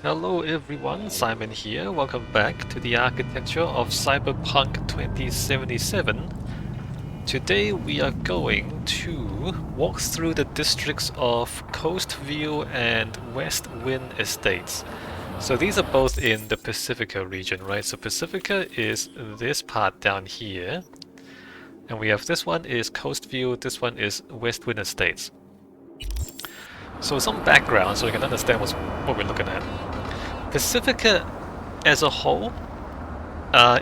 Hello everyone, Simon here. Welcome back to the architecture of Cyberpunk 2077. Today we are going to walk through the districts of Coastview and West Wind Estates. So these are both in the Pacifica region, right? So Pacifica is this part down here. And we have this one is Coastview, this one is West Wind Estates. So some background so you can understand what we're looking at. Pacifica as a whole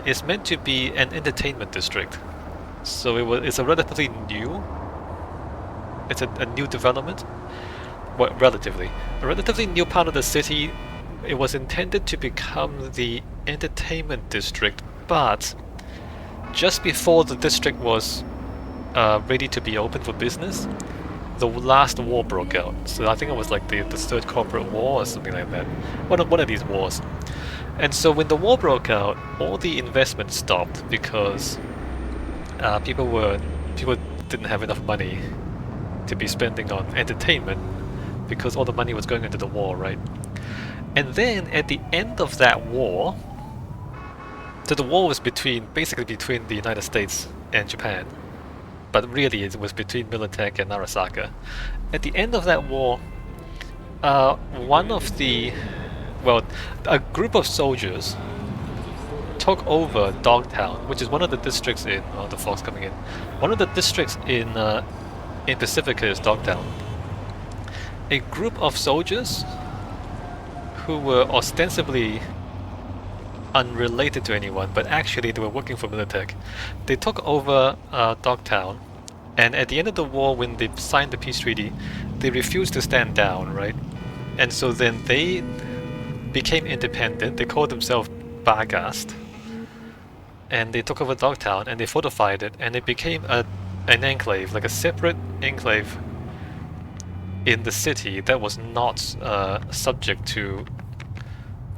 is meant to be an entertainment district. So it's a relatively new, it's a new development. Well, relatively. A relatively new part of the city. It was intended to become the entertainment district, but just before the district was ready to be open for business, the last war broke out. So I think it was like the Third Corporate War or something like that. One of these wars. And so when the war broke out, all the investment stopped because people didn't have enough money to be spending on entertainment because all the money was going into the war, right? And then at the end of that war, so the war was basically between the United States and Japan, but really it was between Militech and Arasaka. At the end of that war, a group of soldiers took over Dogtown, which is one of the districts in, oh, the fog's coming in. One of the districts in Pacifica is Dogtown. A group of soldiers who were ostensibly unrelated to anyone, but actually they were working for Militech. They took over Dogtown, and at the end of the war, when they signed the peace treaty, they refused to stand down, right? And so then they became independent. They called themselves Bagast, and they took over Dogtown and they fortified it, and it became an enclave, like a separate enclave in the city that was not subject to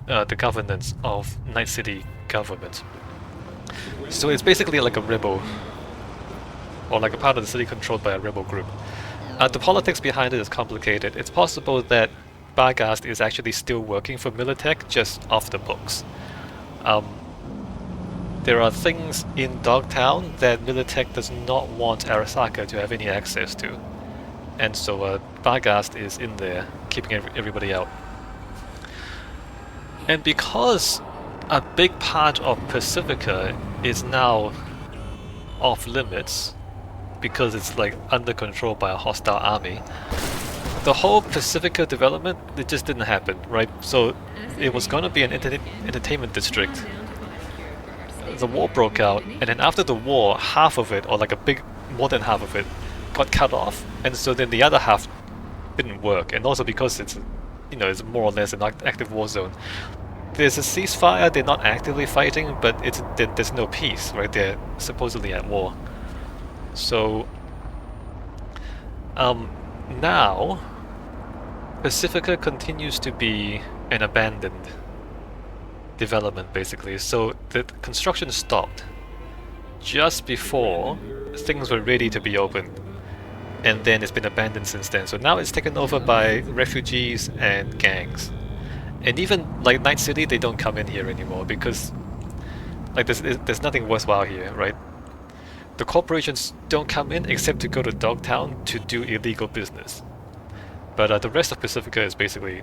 the governance of Night City government. So it's basically like a rebel, or like a part of the city controlled by a rebel group. The politics behind it is complicated. It's possible that Bagast is actually still working for Militech, just off the books. There are things in Dogtown that Militech does not want Arasaka to have any access to. And so Bagast is in there, keeping everybody out. And because a big part of Pacifica is now off limits, because it's like under control by a hostile army, the whole Pacifica development, it just didn't happen, right? So it was gonna be an entertainment district. The war broke out, and then after the war, half of it, or like more than half of it, got cut off, and so then the other half didn't work. And also because it's more or less an active war zone. There's a ceasefire, they're not actively fighting, but there's no peace, right? They're supposedly at war. So now Pacifica continues to be an abandoned development, basically. So the construction stopped just before things were ready to be opened, and then it's been abandoned since then. So now it's taken over by refugees and gangs. And even like Night City, they don't come in here anymore because like there's nothing worthwhile here, right? The corporations don't come in except to go to Dogtown to do illegal business. But the rest of Pacifica is basically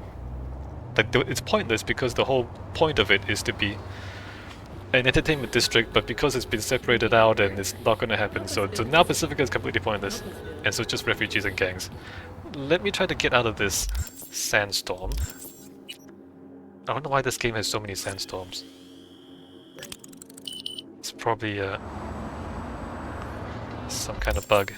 like it's pointless because the whole point of it is to be an entertainment district, but because it's been separated out and it's not going to happen, so now Pacifica is completely pointless, and so it's just refugees and gangs. Let me try to get out of this sandstorm. I don't know why this game has so many sandstorms. It's probably some kind of bug.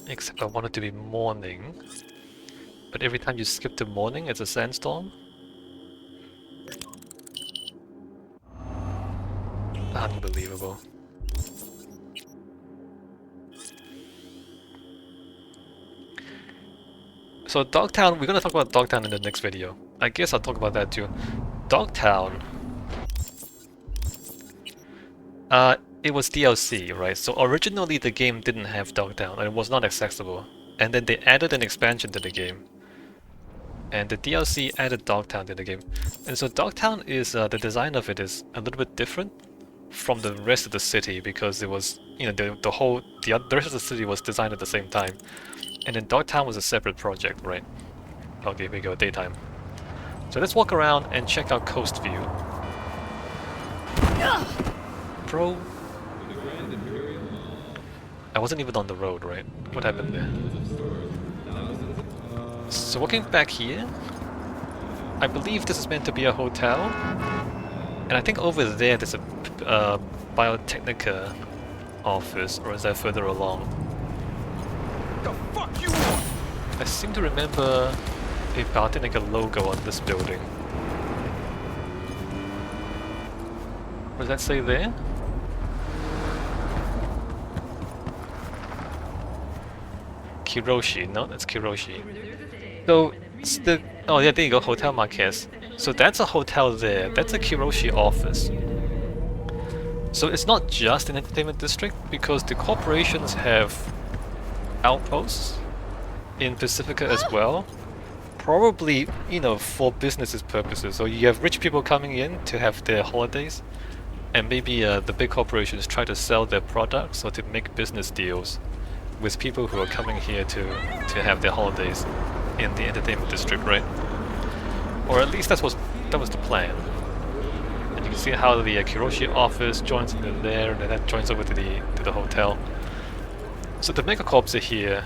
Except I want it to be morning. But every time you skip to morning, it's a sandstorm? Unbelievable. So Dogtown, we're gonna talk about Dogtown in the next video. I guess I'll talk about that too. Dogtown It was DLC, right? So originally the game didn't have Dogtown and it was not accessible. And then they added an expansion to the game. And the DLC added Dogtown to the game. And so Dogtown is, the design of it is a little bit different from the rest of the city because it was, you know, the rest of the city was designed at the same time. And then Dogtown was a separate project, right? Okay, here we go, daytime. So let's walk around and check out Coastview. Bro, I wasn't even on the road, right? What happened there? So walking back here, I believe this is meant to be a hotel. And I think over there there's a Biotechnica office, or is that further along? The fuck you want? I seem to remember a Biotechnica logo on this building. What does that say there? Kiroshi, no, that's Kiroshi. So, oh yeah, there you go, Hotel Marquez. So that's a hotel there, that's a Kiroshi office. So it's not just an entertainment district, because the corporations have outposts in Pacifica as well. Probably, you know, for business purposes. So you have rich people coming in to have their holidays, and maybe the big corporations try to sell their products or to make business deals with people who are coming here to have their holidays in the entertainment district, right? Or at least that was the plan. And you can see how the Kiroshi office joins into there, and then that joins over to the hotel. So the megacorps are here,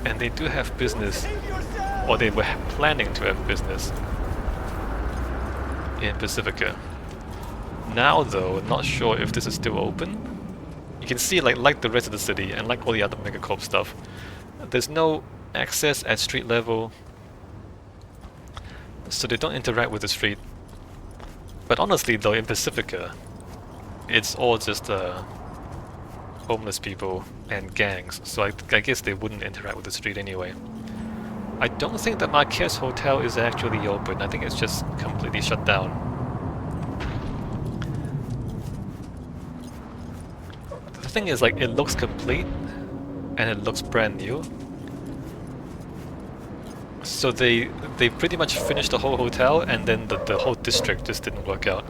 and they do have business, or they were planning to have business in Pacifica. Now though, not sure if this is still open. You can see, like the rest of the city and like all the other megacorp stuff, there's no access at street level, so they don't interact with the street. But honestly though, in Pacifica, it's all just homeless people and gangs, so I guess they wouldn't interact with the street anyway. I don't think the Marquez Hotel is actually open. I think it's just completely shut down. The thing is, like, it looks complete and it looks brand new. So they pretty much finished the whole hotel, and then the whole district just didn't work out.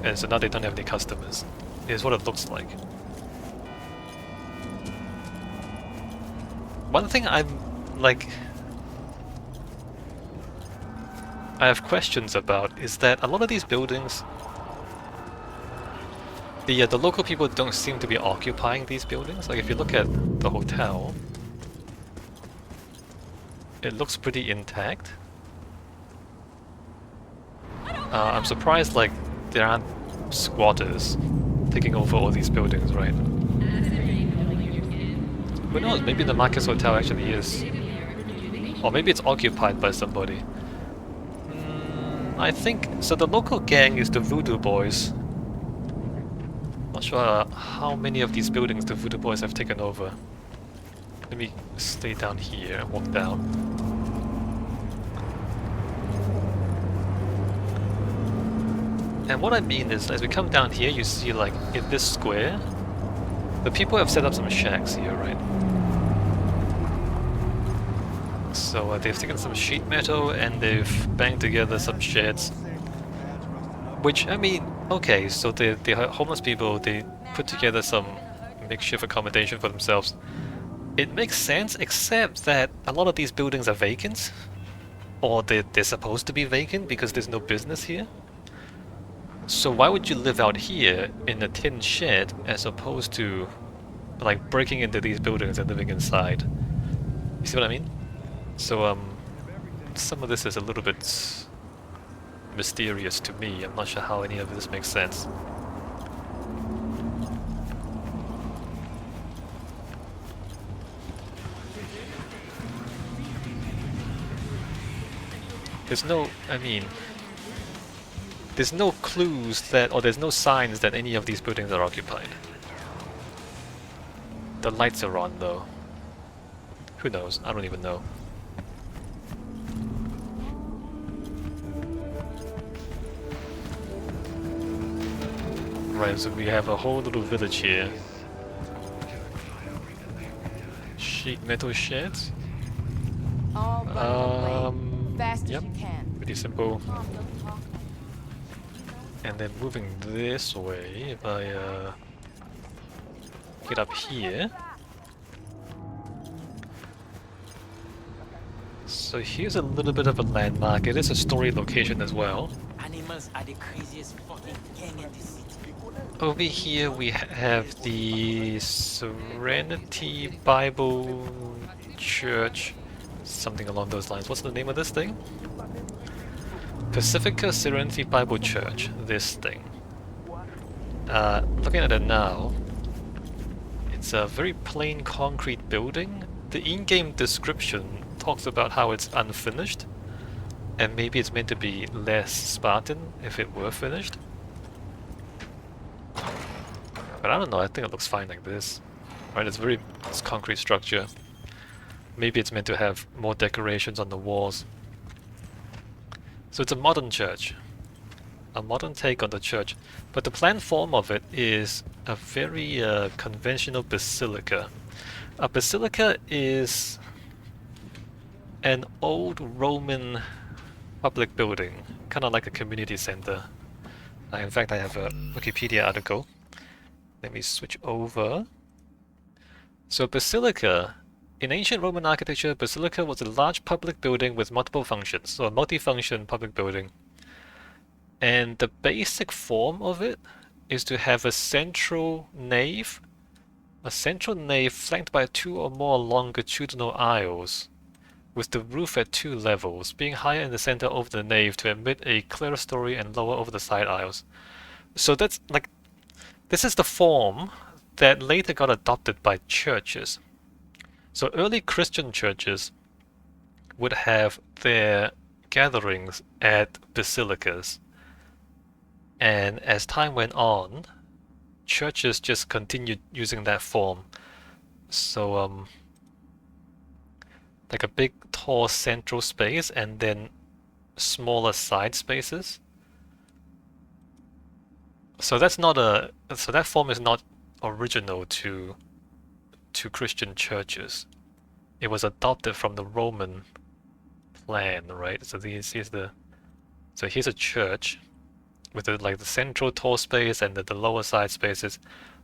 And so now they don't have any customers. Is what it looks like. One thing I have questions about is that a lot of these buildings, the local people don't seem to be occupying these buildings. Like if you look at the hotel, it looks pretty intact. I'm surprised like there aren't squatters taking over all these buildings, right? Who knows, maybe the Marcus Hotel actually is. Or maybe it's occupied by somebody. I think, so the local gang is the Voodoo Boys. Not sure how many of these buildings the Voodoo Boys have taken over. Let me stay down here and walk down. And what I mean is, as we come down here, you see like in this square, the people have set up some shacks here, right? So they've taken some sheet metal and they've banged together some sheds. Which, I mean, okay, so the homeless people, they put together some makeshift accommodation for themselves. It makes sense, except that a lot of these buildings are vacant. Or they're supposed to be vacant because there's no business here. So why would you live out here in a tin shed as opposed to like breaking into these buildings and living inside? You see what I mean? So some of this is a little bit mysterious to me. I'm not sure how any of this makes sense. There's no, I mean, there's no clues that, or there's no signs that any of these buildings are occupied. The lights are on though. Who knows? I don't even know. Right, so we have a whole little village here. Sheet metal sheds. All running away. Fast Yep, as you can. pretty simple. Mom, don't talk. And then moving this way, if I get up here. So here's a little bit of a landmark. It is a story location as well. Animals are the craziest fucking gang in the city. Over here we have the Serenity Bible Church, something along those lines. What's the name of this thing? Pacifica Serenity Bible Church, this thing. Looking at it now, it's a very plain concrete building. The in-game description talks about how it's unfinished, and maybe it's meant to be less Spartan if it were finished. But I don't know, I think it looks fine like this. Right, it's concrete structure. Maybe it's meant to have more decorations on the walls. So it's a modern church. A modern take on the church. But the planned form of it is a very conventional basilica. A basilica is an old Roman public building, kind of like a community center. In fact, I have a Wikipedia article. Let me switch over. So basilica, in ancient Roman architecture, basilica was a large public building with multiple functions, so a multifunction public building. And the basic form of it is to have a central nave flanked by 2 or more longitudinal aisles, with the roof at 2 levels, being higher in the center over the nave to admit a clerestory and lower over the side aisles. So that's like, this is the form that later got adopted by churches. So early Christian churches would have their gatherings at basilicas. And as time went on, churches just continued using that form. So, like a big, tall central space and then smaller side spaces. So that form is not original to Christian churches. It was adopted from the Roman plan, right? So here's a church with the central tall space and the lower side spaces.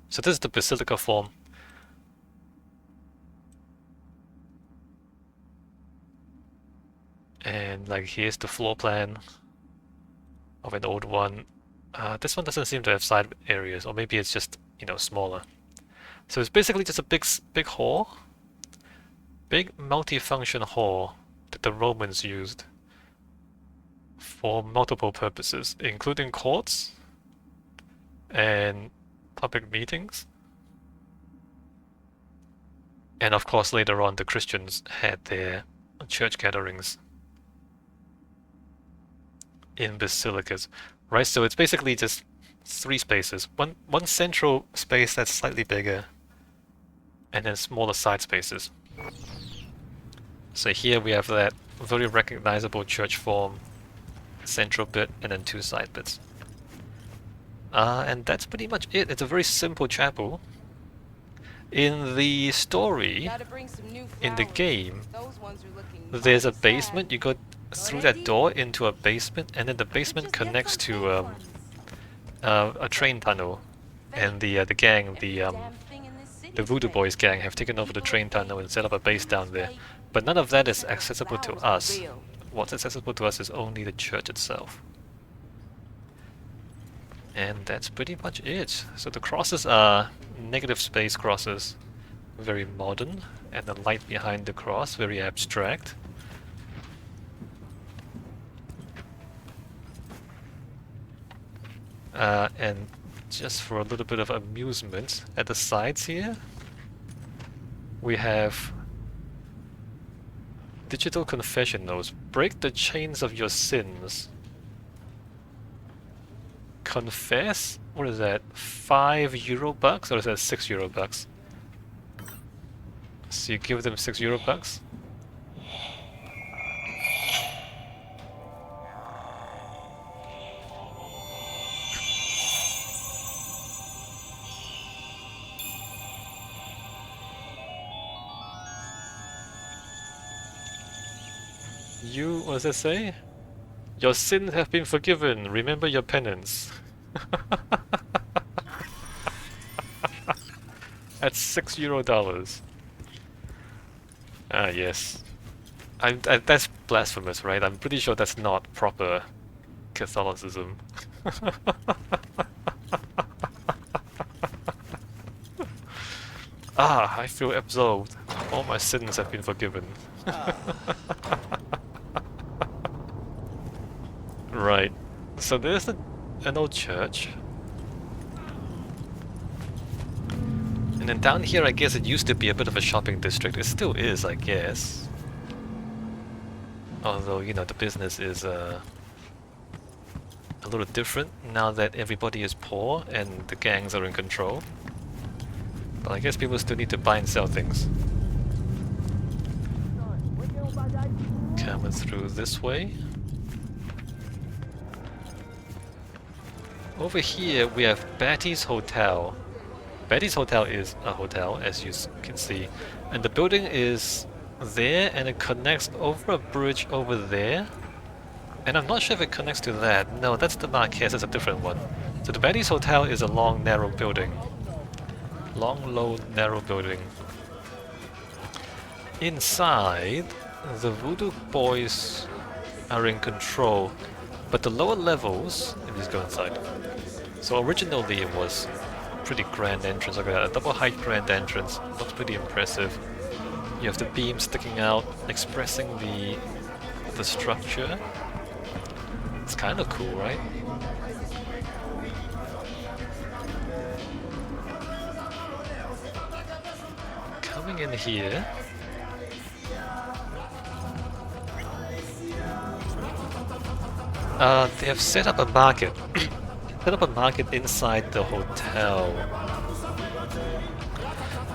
So this is the basilica form. And here's the floor plan of an old one. This one doesn't seem to have side areas, or maybe it's just, smaller. So it's basically just a big hall, big multifunction hall that the Romans used for multiple purposes, including courts and public meetings. And of course, later on, the Christians had their church gatherings in basilicas, right? So it's basically just 3 spaces. One central space that's slightly bigger, and then smaller side spaces. So here we have that very recognizable church form, central bit, and then 2 side bits. And that's pretty much it. It's a very simple chapel. In the story, in the game, there's a basement. You go through that door into a basement, and then the basement connects to a train tunnel. And the gang, the Voodoo Boys gang, have taken over the train tunnel and set up a base down there. But none of that is accessible to us. What's accessible to us is only the church itself. And that's pretty much it. So the crosses are negative space crosses, very modern, and the light behind the cross, very abstract. And just for a little bit of amusement, at the sides here, we have digital confessionals. Break the chains of your sins. Confess? What is that? €5 or is that €6? So you give them €6. You, what does it say? Your sins have been forgiven. Remember your penance. At €6. Ah, yes. That's blasphemous, right? I'm pretty sure that's not proper Catholicism. Ah, I feel absolved. All my sins have been forgiven. Right. So there's an old church. And then down here, I guess it used to be a bit of a shopping district. It still is, I guess. Although, you know, the business is a little different now that everybody is poor and the gangs are in control. But I guess people still need to buy and sell things. Coming through this way. Over here we have Batty's Hotel. Batty's Hotel is a hotel, as you can see. And the building is there and it connects over a bridge over there. And I'm not sure if it connects to that. No, that's the Marquez, that's a different one. So the Batty's Hotel is a long, narrow building. Long, low, narrow building. Inside, the Voodoo Boys are in control. But the lower levels, let me just go inside. So originally it was a pretty grand entrance, like a double height grand entrance. Looks pretty impressive. You have the beam sticking out, expressing the structure. It's kind of cool, right? Coming in here. They have set up a market. Set up a market inside the hotel.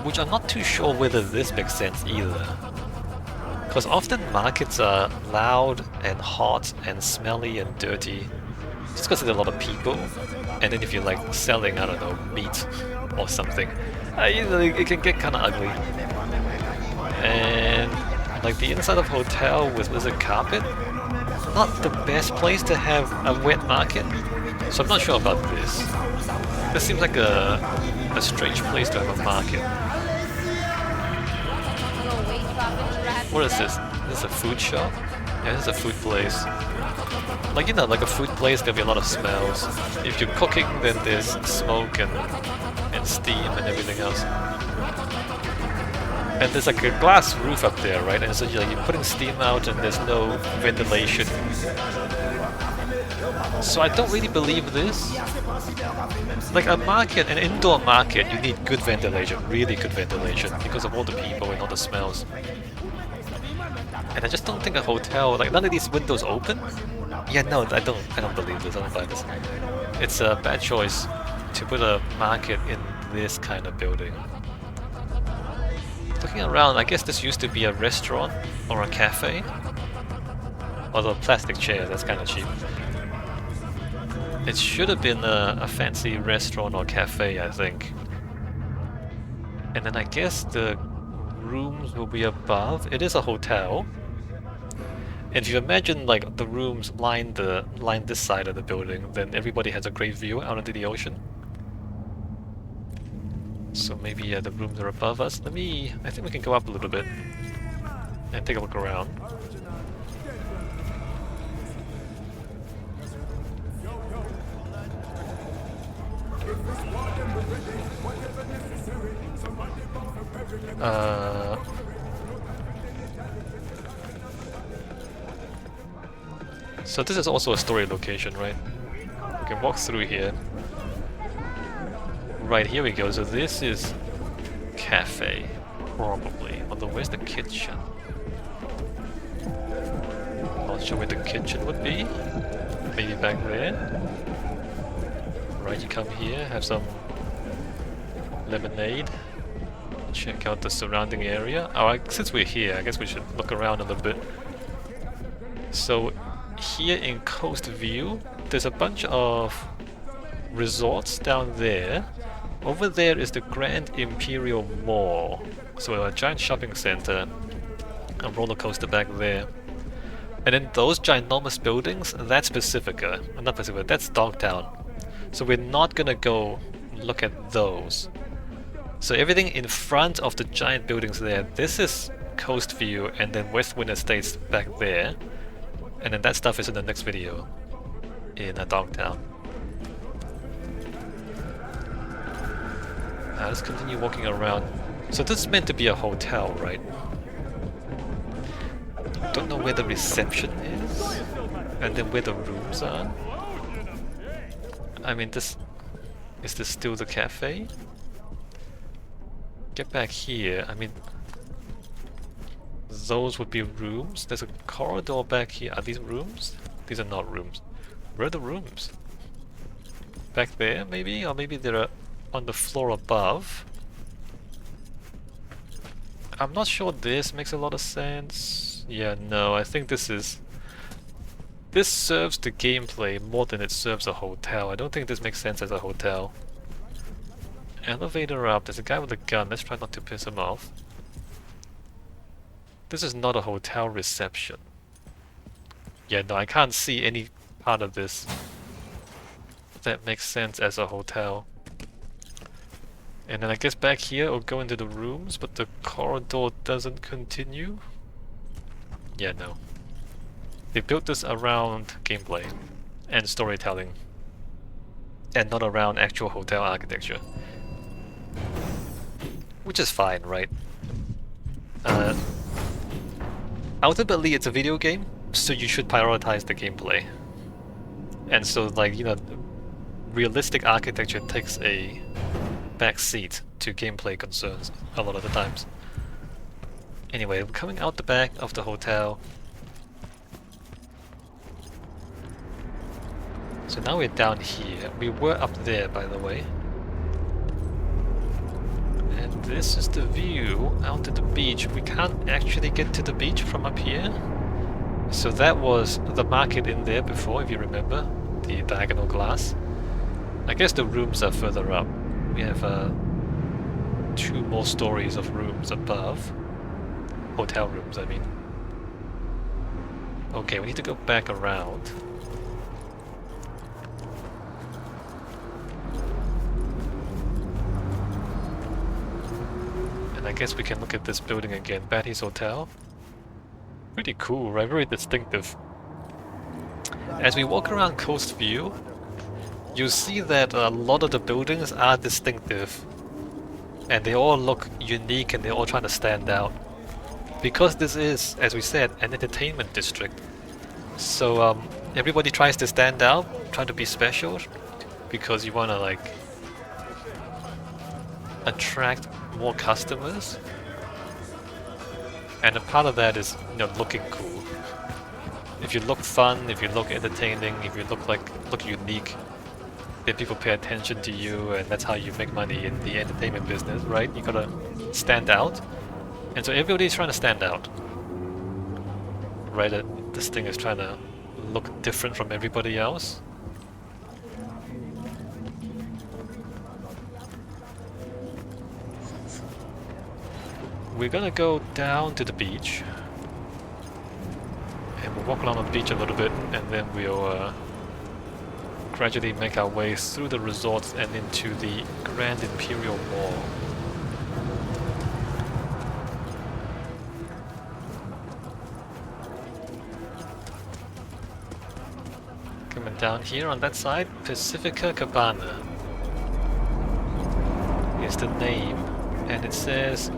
Which I'm not too sure whether this makes sense either. Because often markets are loud and hot and smelly and dirty. Just because there's a lot of people. And then if you're like selling, I don't know, meat or something, it can get kind of ugly. And like the inside of hotel with lizard carpet, not the best place to have a wet market. So I'm not sure about this. This seems like a strange place to have a market. What is this? This is a food shop? Yeah, this is a food place. Like, you know, like a food place, there'll be a lot of smells. If you're cooking, then there's smoke and steam and everything else. And there's like a glass roof up there, right? And so you're putting steam out and there's no ventilation. So I don't really believe this. Like a market, an indoor market, you need good ventilation, really good ventilation, because of all the people and all the smells. And I just don't think a hotel, like none of these windows open. Yeah, no, I don't believe this. I don't buy this. It's a bad choice to put a market in this kind of building. Looking around, I guess this used to be a restaurant or a cafe. Although plastic chairs, that's kind of cheap. It should have been a fancy restaurant or cafe, I think. And then I guess the rooms will be above. It is a hotel. And if you imagine like the rooms line this side of the building, then everybody has a great view out into the ocean. So maybe the rooms are above us. I think we can go up a little bit and take a look around. So this is also a storage location, right? We can walk through here. Right, here we go. So this is cafe, probably. Although where's the kitchen? Not sure where the kitchen would be. Maybe back there. Right, you come here, have some lemonade. Check out the surrounding area. Oh, since we're here, I guess we should look around a little bit. So here in Coastview, there's a bunch of resorts down there. Over there is the Grand Imperial Mall. So a giant shopping center, a roller coaster back there. And then those ginormous buildings, that's Pacifica. Not Pacifica, that's Dogtown. So we're not gonna go look at those. So everything in front of the giant buildings there, this is Coastview, and then West Wind Estates back there. And then that stuff is in the next video in Dogtown. Now let's continue walking around. So this is meant to be a hotel, right? Don't know where the reception is, and then where the rooms are. I mean, is this still the cafe? Get back here. I mean, those would be rooms. There's a corridor back here. Are these rooms? These are not rooms. Where are the rooms? Back there, maybe? Or maybe they're on the floor above. I'm not sure this makes a lot of sense. Yeah, no, I think this serves the gameplay more than it serves a hotel. I don't think this makes sense as a hotel. Elevator up. There's a guy with a gun. Let's try not to piss him off. This is not a hotel reception. Yeah, no, I can't see any part of this that makes sense as a hotel. And then I guess back here or go into the rooms, but the corridor doesn't continue. Yeah, no. They built this around gameplay and storytelling, and not around actual hotel architecture. Which is fine, right? Ultimately, it's a video game, so you should prioritize the gameplay. And so, like, you know, realistic architecture takes a back seat to gameplay concerns a lot of the times. Anyway, we're coming out the back of the hotel. So now we're down here. We were up there, by the way. And this is the view out to the beach. We can't actually get to the beach from up here. So that was the market in there before, if you remember. The diagonal glass. I guess the rooms are further up. We have 2 more stories of rooms above. Hotel rooms, I mean. Okay, we need to go back around. And I guess we can look at this building again, Batty's Hotel. Pretty cool, right? Very distinctive. As we walk around Coastview, you see that a lot of the buildings are distinctive. And they all look unique and they're all trying to stand out. Because this is, as we said, an entertainment district. So everybody tries to stand out, try to be special, because you want to like attract more customers. And a part of that is, you know, looking cool. If you look fun, if you look entertaining, if you look unique, then people pay attention to you, and that's how you make money in the entertainment business, right? You gotta stand out. And so everybody's trying to stand out. Right? This thing is trying to look different from everybody else. We're gonna go down to the beach. And we'll walk along the beach a little bit, and then we'll gradually make our way through the resorts and into the Grand Imperial Mall. Coming down here on that side, Pacifica Cabana is the name, and it says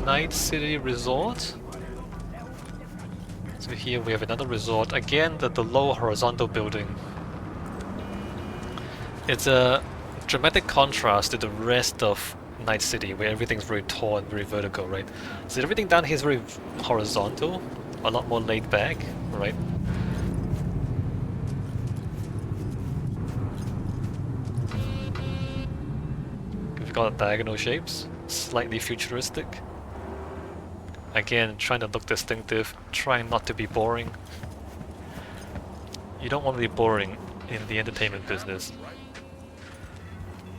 Night City Resort. So here we have another resort, again the low horizontal building. It's a dramatic contrast to the rest of Night City, where everything's very tall and very vertical, right? So everything down here is very horizontal, a lot more laid back, right? We've got diagonal shapes, slightly futuristic. Again, trying to look distinctive, trying not to be boring. You don't want to be boring in the entertainment business.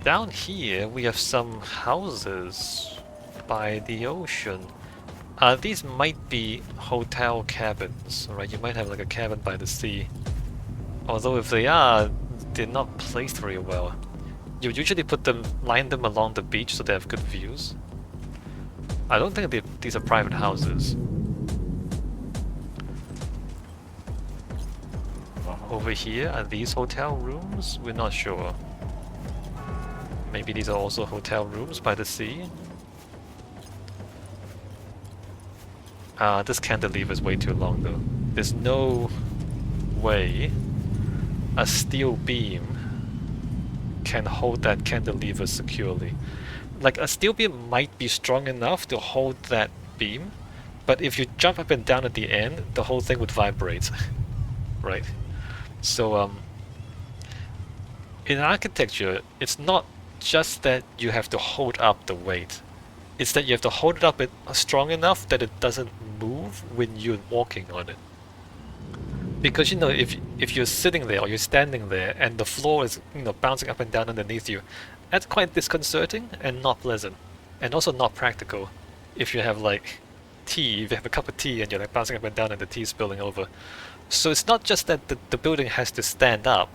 Down here we have some houses by the ocean. These might be hotel cabins, right? You might have like a cabin by the sea. Although if they are, they're not placed very well. You usually line them along the beach so they have good views. I don't think these are private houses. Over here, are these hotel rooms? We're not sure. Maybe these are also hotel rooms by the sea. This cantilever is way too long though. There's no way a steel beam can hold that cantilever securely. Like, a steel beam might be strong enough to hold that beam, but if you jump up and down at the end, the whole thing would vibrate. Right? So, in architecture, it's not just that you have to hold up the weight. It's that you have to hold it up strong enough that it doesn't move when you're walking on it. Because, you know, if you're sitting there or you're standing there and the floor is, you know, bouncing up and down underneath you, that's quite disconcerting and not pleasant. And also not practical. If you have, like, tea, if you have a cup of tea and you're, like, bouncing up and down and the tea's spilling over. So it's not just that the building has to stand up,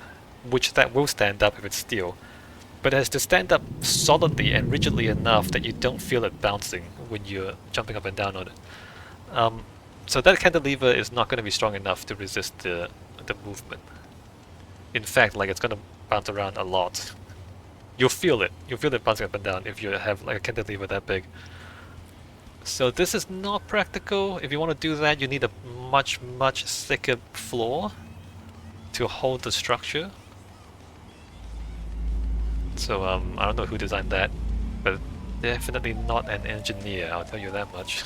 which that will stand up if it's steel, but it has to stand up solidly and rigidly enough that you don't feel it bouncing when you're jumping up and down on it. So that cantilever is not going to be strong enough to resist the movement. In fact, like, it's going to bounce around a lot. You'll feel it. You'll feel it bouncing up and down if you have like a cantilever that big. So this is not practical. If you want to do that, you need a much thicker floor to hold the structure. So I don't know who designed that, but definitely not an engineer, I'll tell you that much.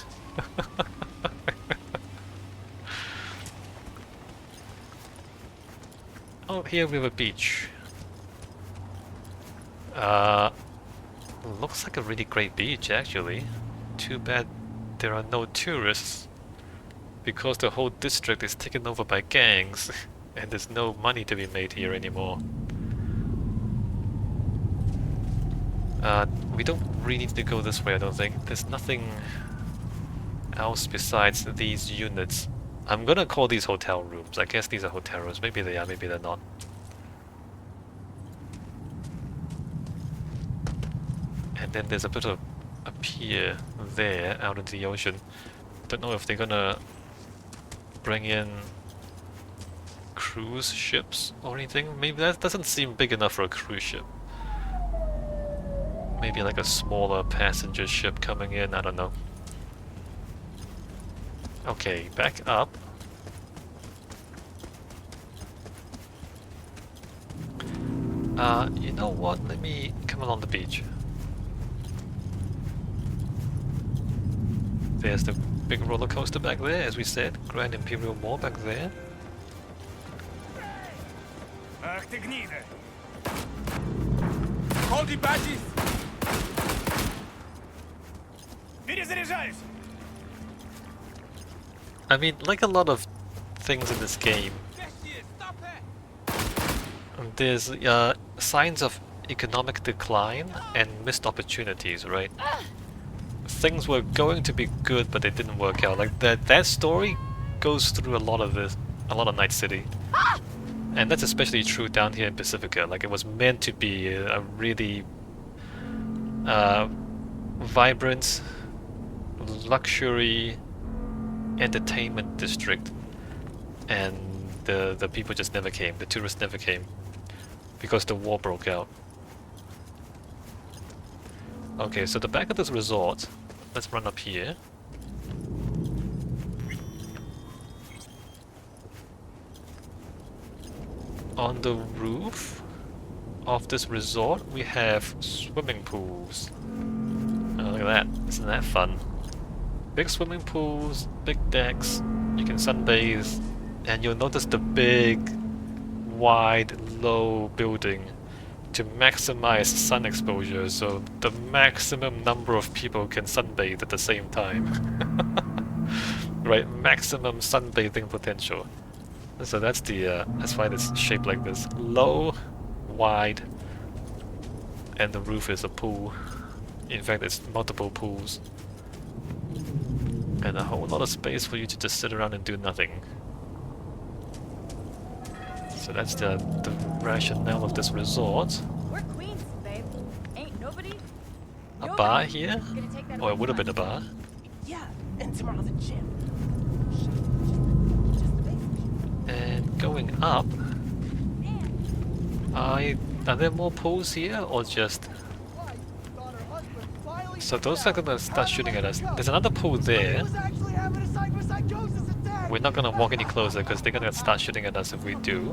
Oh, here we have a beach. Looks like a really great beach actually. Too bad there are no tourists, because the whole district is taken over by gangs and there's no money to be made here anymore. We don't really need to go this way, I don't think. There's nothing else besides these units. I'm gonna call these hotel rooms. I guess these are hotel rooms. Maybe they are, maybe they're not. And then there's a bit of a pier there out into the ocean. Don't know if they're gonna bring in cruise ships or anything. Maybe that doesn't seem big enough for a cruise ship. Maybe like a smaller passenger ship coming in, I don't know. Okay, back up. You know what? Let me come along the beach. There's the big roller coaster back there, as we said. Grand Imperial Mall back there. Ах ты гнида! Hold the badges! Перезаряжаюсь! I mean, like a lot of things in this game, there's signs of economic decline and missed opportunities, right? Things were going to be good, but they didn't work out. Like that story goes through a lot of Night City, and that's especially true down here in Pacifica. Like, it was meant to be a really vibrant, luxury entertainment district, and the people just never came. The tourists never came because the war broke out. Okay, so the back of this resort, let's run up here. On the roof of this resort, we have swimming pools. Oh, look at that. Isn't that fun? Big swimming pools, big decks, you can sunbathe, and you'll notice the big, wide, low building to maximize sun exposure, so the maximum number of people can sunbathe at the same time. Right, maximum sunbathing potential. So that's why it's shaped like this. Low, wide, and the roof is a pool. In fact, it's multiple pools. And a whole lot of space for you to just sit around and do nothing. So that's the rationale of this resort. We're queens, babe. Ain't nobody. A bar here? Gonna take that Or it away would have from been a us. bar. Yeah, and tomorrow the gym. And going up, are there more pools here or just... So those are gonna start shooting at us. There's another pool there. We're not gonna walk any closer because they're gonna start shooting at us if we do.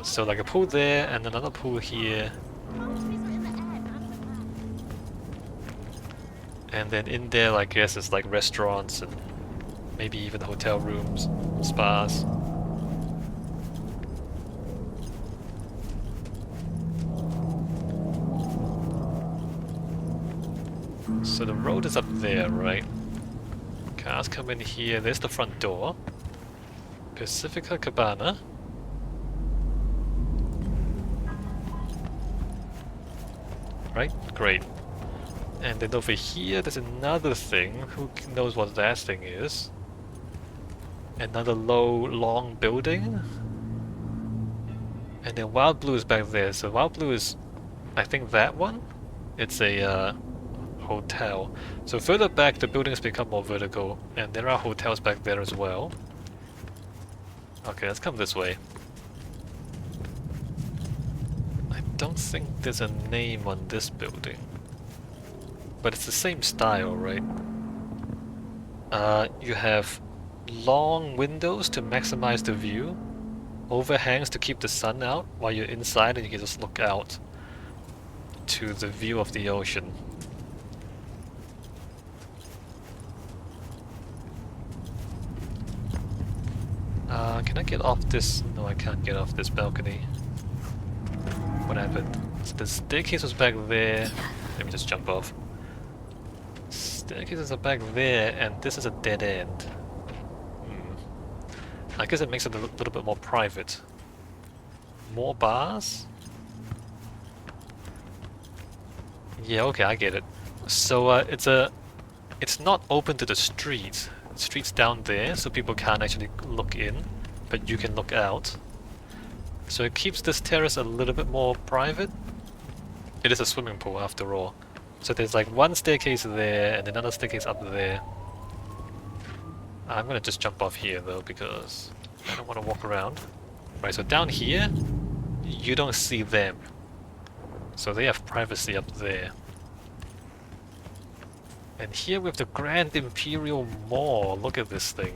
So like a pool there and another pool here. And then in there, I guess, is like restaurants and maybe even hotel rooms, spas. So the road is up there, right? Cars come in here. There's the front door. Pacifica Cabana. Right? Great. And then over here, there's another thing. Who knows what that thing is? Another low, long building. And then Wild Blue is back there. So Wild Blue is, I think, that one. It's a hotel. So further back, the buildings become more vertical, and there are hotels back there as well. Okay, let's come this way. I don't think there's a name on this building. But it's the same style, right? You have long windows to maximize the view, overhangs to keep the sun out while you're inside, and you can just look out to the view of the ocean. Can I get off this? No, I can't get off this balcony. What happened? So the staircase was back there. Let me just jump off. Staircases are back there, and this is a dead end. I guess it makes it a little bit more private. More bars? Yeah, okay, I get it. So it's not open to the street. The street's down there, so people can't actually look in, but you can look out. So it keeps this terrace a little bit more private. It is a swimming pool after all. So there's like one staircase there and another staircase up there. I'm gonna just jump off here though because I don't want to walk around. Right, so down here, you don't see them. So they have privacy up there. And here we have the Grand Imperial Mall. Look at this thing.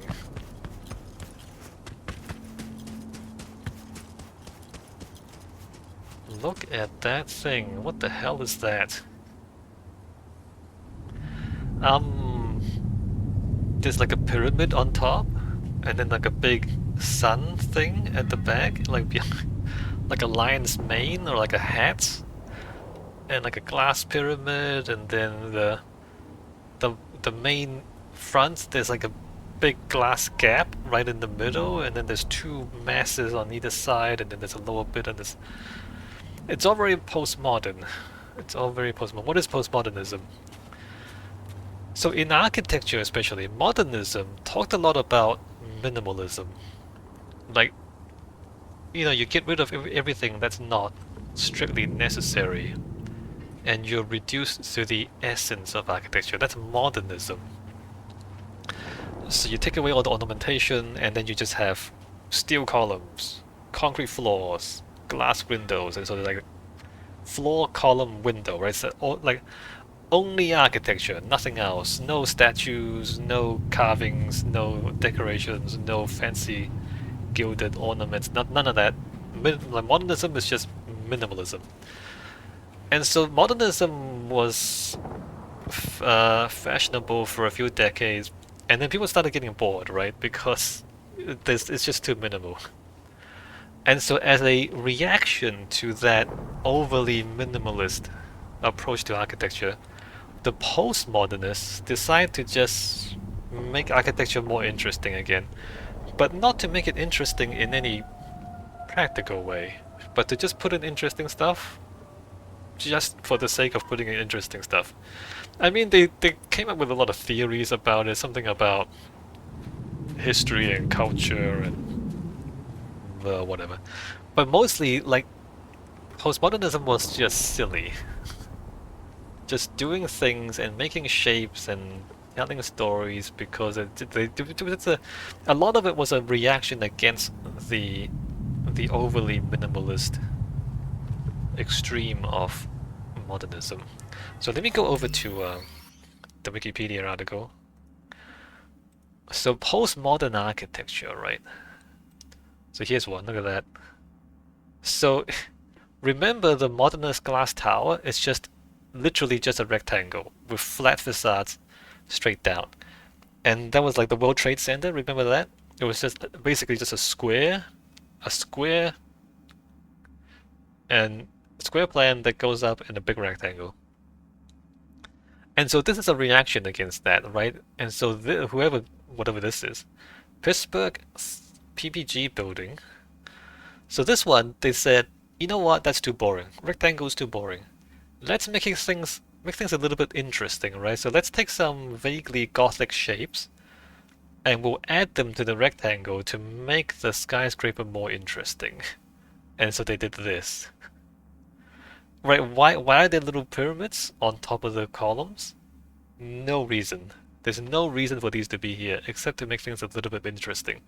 Look at that thing. What the hell is that? There's like a pyramid on top, and then like a big sun thing at the back, like like a lion's mane or like a hat, and like a glass pyramid, and then the main front, there's like a big glass gap right in the middle, and then there's two masses on either side, and then there's a lower bit, and this. It's all very postmodern. It's all very postmodern. What is postmodernism? So in architecture especially, modernism talked a lot about minimalism. Like, you know, you get rid of everything that's not strictly necessary, and you're reduced to the essence of architecture. That's modernism. So you take away all the ornamentation, and then you just have steel columns, concrete floors, glass windows, and so there's like floor, column, window, right? So like only architecture, nothing else. No statues, no carvings, no decorations, no fancy gilded ornaments, none of that. Like modernism is just minimalism. And so modernism was fashionable for a few decades, and then people started getting bored, right? Because it's just too minimal. And so as a reaction to that overly minimalist approach to architecture, the postmodernists decide to just make architecture more interesting again. But not to make it interesting in any practical way, but to just put in interesting stuff. just for the sake of putting in interesting stuff. I mean, they came up with a lot of theories about it, something about history and culture and whatever. But mostly, like, postmodernism was just silly. Just doing things and making shapes and telling stories because a lot of it was a reaction against the overly minimalist extreme of modernism. So let me go over to the Wikipedia article. So postmodern architecture, right? So here's one, look at that. So remember the modernist glass tower is just literally just a rectangle with flat facades straight down. And that was like the World Trade Center, remember that? It was just basically just a square and square plan that goes up in a big rectangle. And so this is a reaction against that, right? And so whatever this is, Pittsburgh PPG building. So this one, they said, you know what? That's too boring. Rectangle's too boring. Let's make things a little bit interesting, right? So let's take some vaguely Gothic shapes, and we'll add them to the rectangle to make the skyscraper more interesting. And so they did this. Right, why are there little pyramids on top of the columns? No reason. There's no reason for these to be here, except to make things a little bit interesting.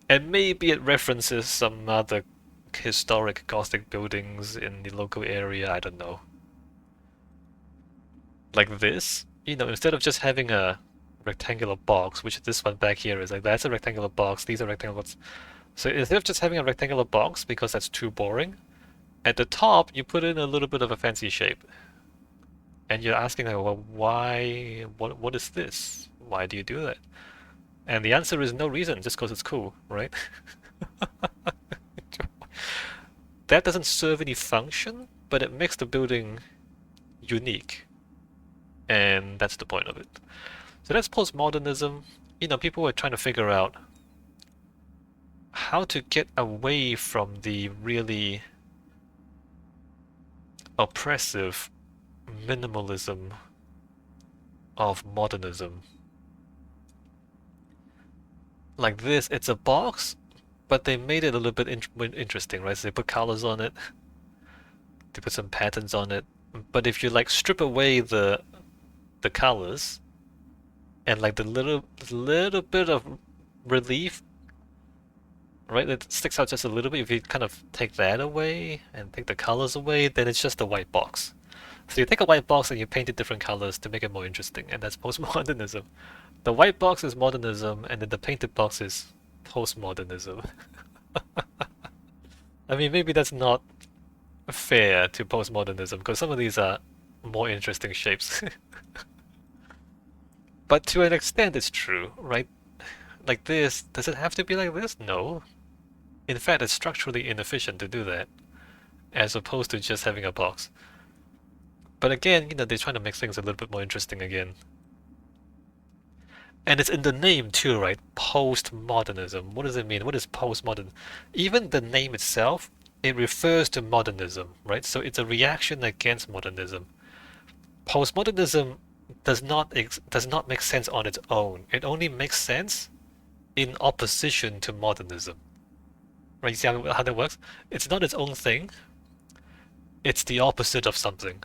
And maybe it references some other historic Gothic buildings in the local area, I don't know. Like this, you know, instead of just having a rectangular box, which this one back here is like, that's a rectangular box, these are rectangles. So instead of just having a rectangular box, because that's too boring, at the top, you put in a little bit of a fancy shape. And you're asking, like, well, why? What is this? Why do you do that? And the answer is no reason, just because it's cool, right? That doesn't serve any function, but it makes the building unique. And that's the point of it. So that's postmodernism. You know, people were trying to figure out how to get away from the really oppressive minimalism of modernism. Like this, it's a box, but they made it a little bit interesting, right? So they put colors on it, they put some patterns on it. But if you like strip away the colors and like the little bit of relief, right, that sticks out just a little bit, if you kind of take that away and take the colors away, then it's just a white box. So you take a white box and you paint it different colors to make it more interesting, and that's postmodernism. The white box is modernism, and then the painted box is postmodernism. I mean, maybe that's not fair to postmodernism, because some of these are more interesting shapes. But to an extent it's true, right? Like this, does it have to be like this? No. In fact, it's structurally inefficient to do that, as opposed to just having a box. But again, you know, they're trying to make things a little bit more interesting again. And it's in the name too, right? Postmodernism. What does it mean? What is postmodern? Even the name itself, it refers to modernism, right? So it's a reaction against modernism. Postmodernism does not make sense on its own. It only makes sense in opposition to modernism. Right? You see how that works? It's not its own thing. It's the opposite of something.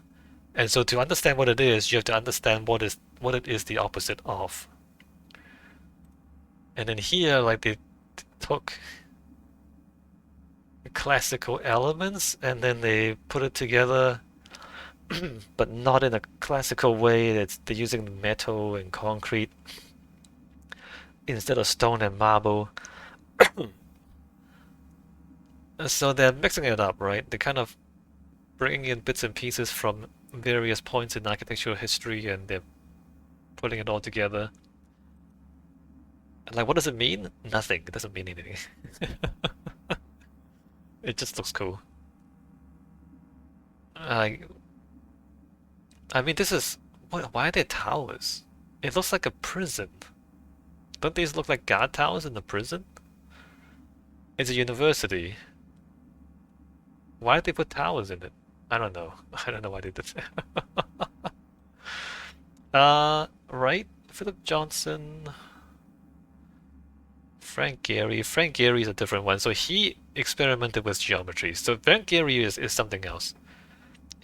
And so to understand what it is, you have to understand what it is the opposite of. And then here, like, they took classical elements and then they put it together, but not in a classical way. They're using metal and concrete instead of stone and marble. So they're mixing it up, right? They're kind of bringing in bits and pieces from various points in architectural history and they're putting it all together. Like, what does it mean? Nothing. It doesn't mean anything. It just looks cool. I mean, this is... Why are there towers? It looks like a prison. Don't these look like guard towers in the prison? It's a university. Why did they put towers in it? I don't know. I don't know why they did that. Right. Philip Johnson. Frank Gehry. Frank Gehry is a different one. So he experimented with geometry. So Frank Gehry is something else.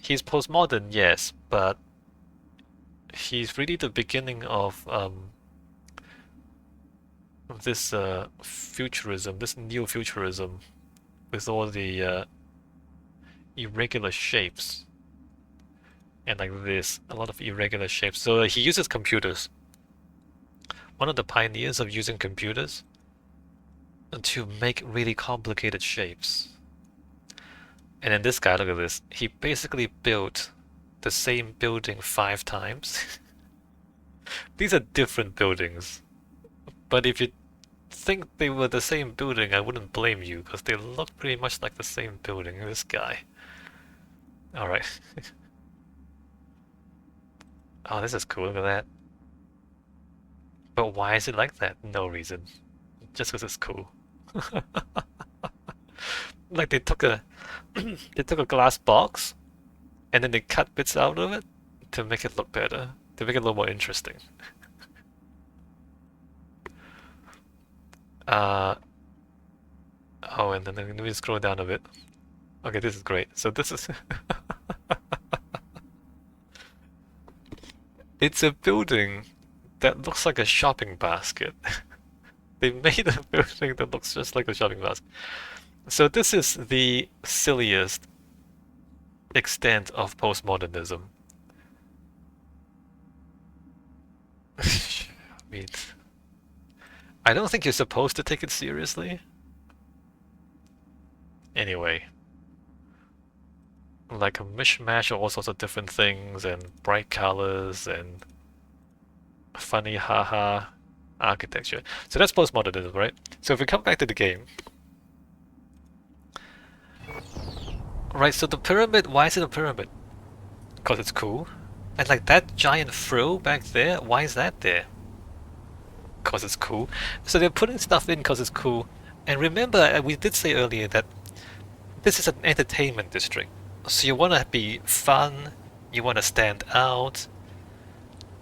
He's postmodern, yes, but he's really the beginning of this futurism, this neo-futurism, with all the irregular shapes. And like this, a lot of irregular shapes. So he uses computers. One of the pioneers of using computers to make really complicated shapes. And then this guy, look at this. He basically built the same building 5 times. These are different buildings. But if you think they were the same building, I wouldn't blame you, because they look pretty much like the same building. This guy. Alright. Oh, this is cool, look at that. But why is it like that? No reason. Just because it's cool. Like they took a they took a glass box and then they cut bits out of it to make it look better, to make it a little more interesting. Oh, and then let me scroll down a bit. Okay, this is great. So this is it's a building that looks like a shopping basket. They made a building that looks just like a shopping basket. So this is the silliest extent of postmodernism. I mean, I don't think you're supposed to take it seriously. Anyway, like a mishmash of all sorts of different things and bright colors and funny haha architecture. So that's postmodernism, right? So if we come back to the game, right, so the pyramid, why is it a pyramid? Because it's cool. And like that giant frill back there, why is that there? Because it's cool. So they're putting stuff in because it's cool. And remember, we did say earlier that this is an entertainment district. So you want to be fun, you want to stand out.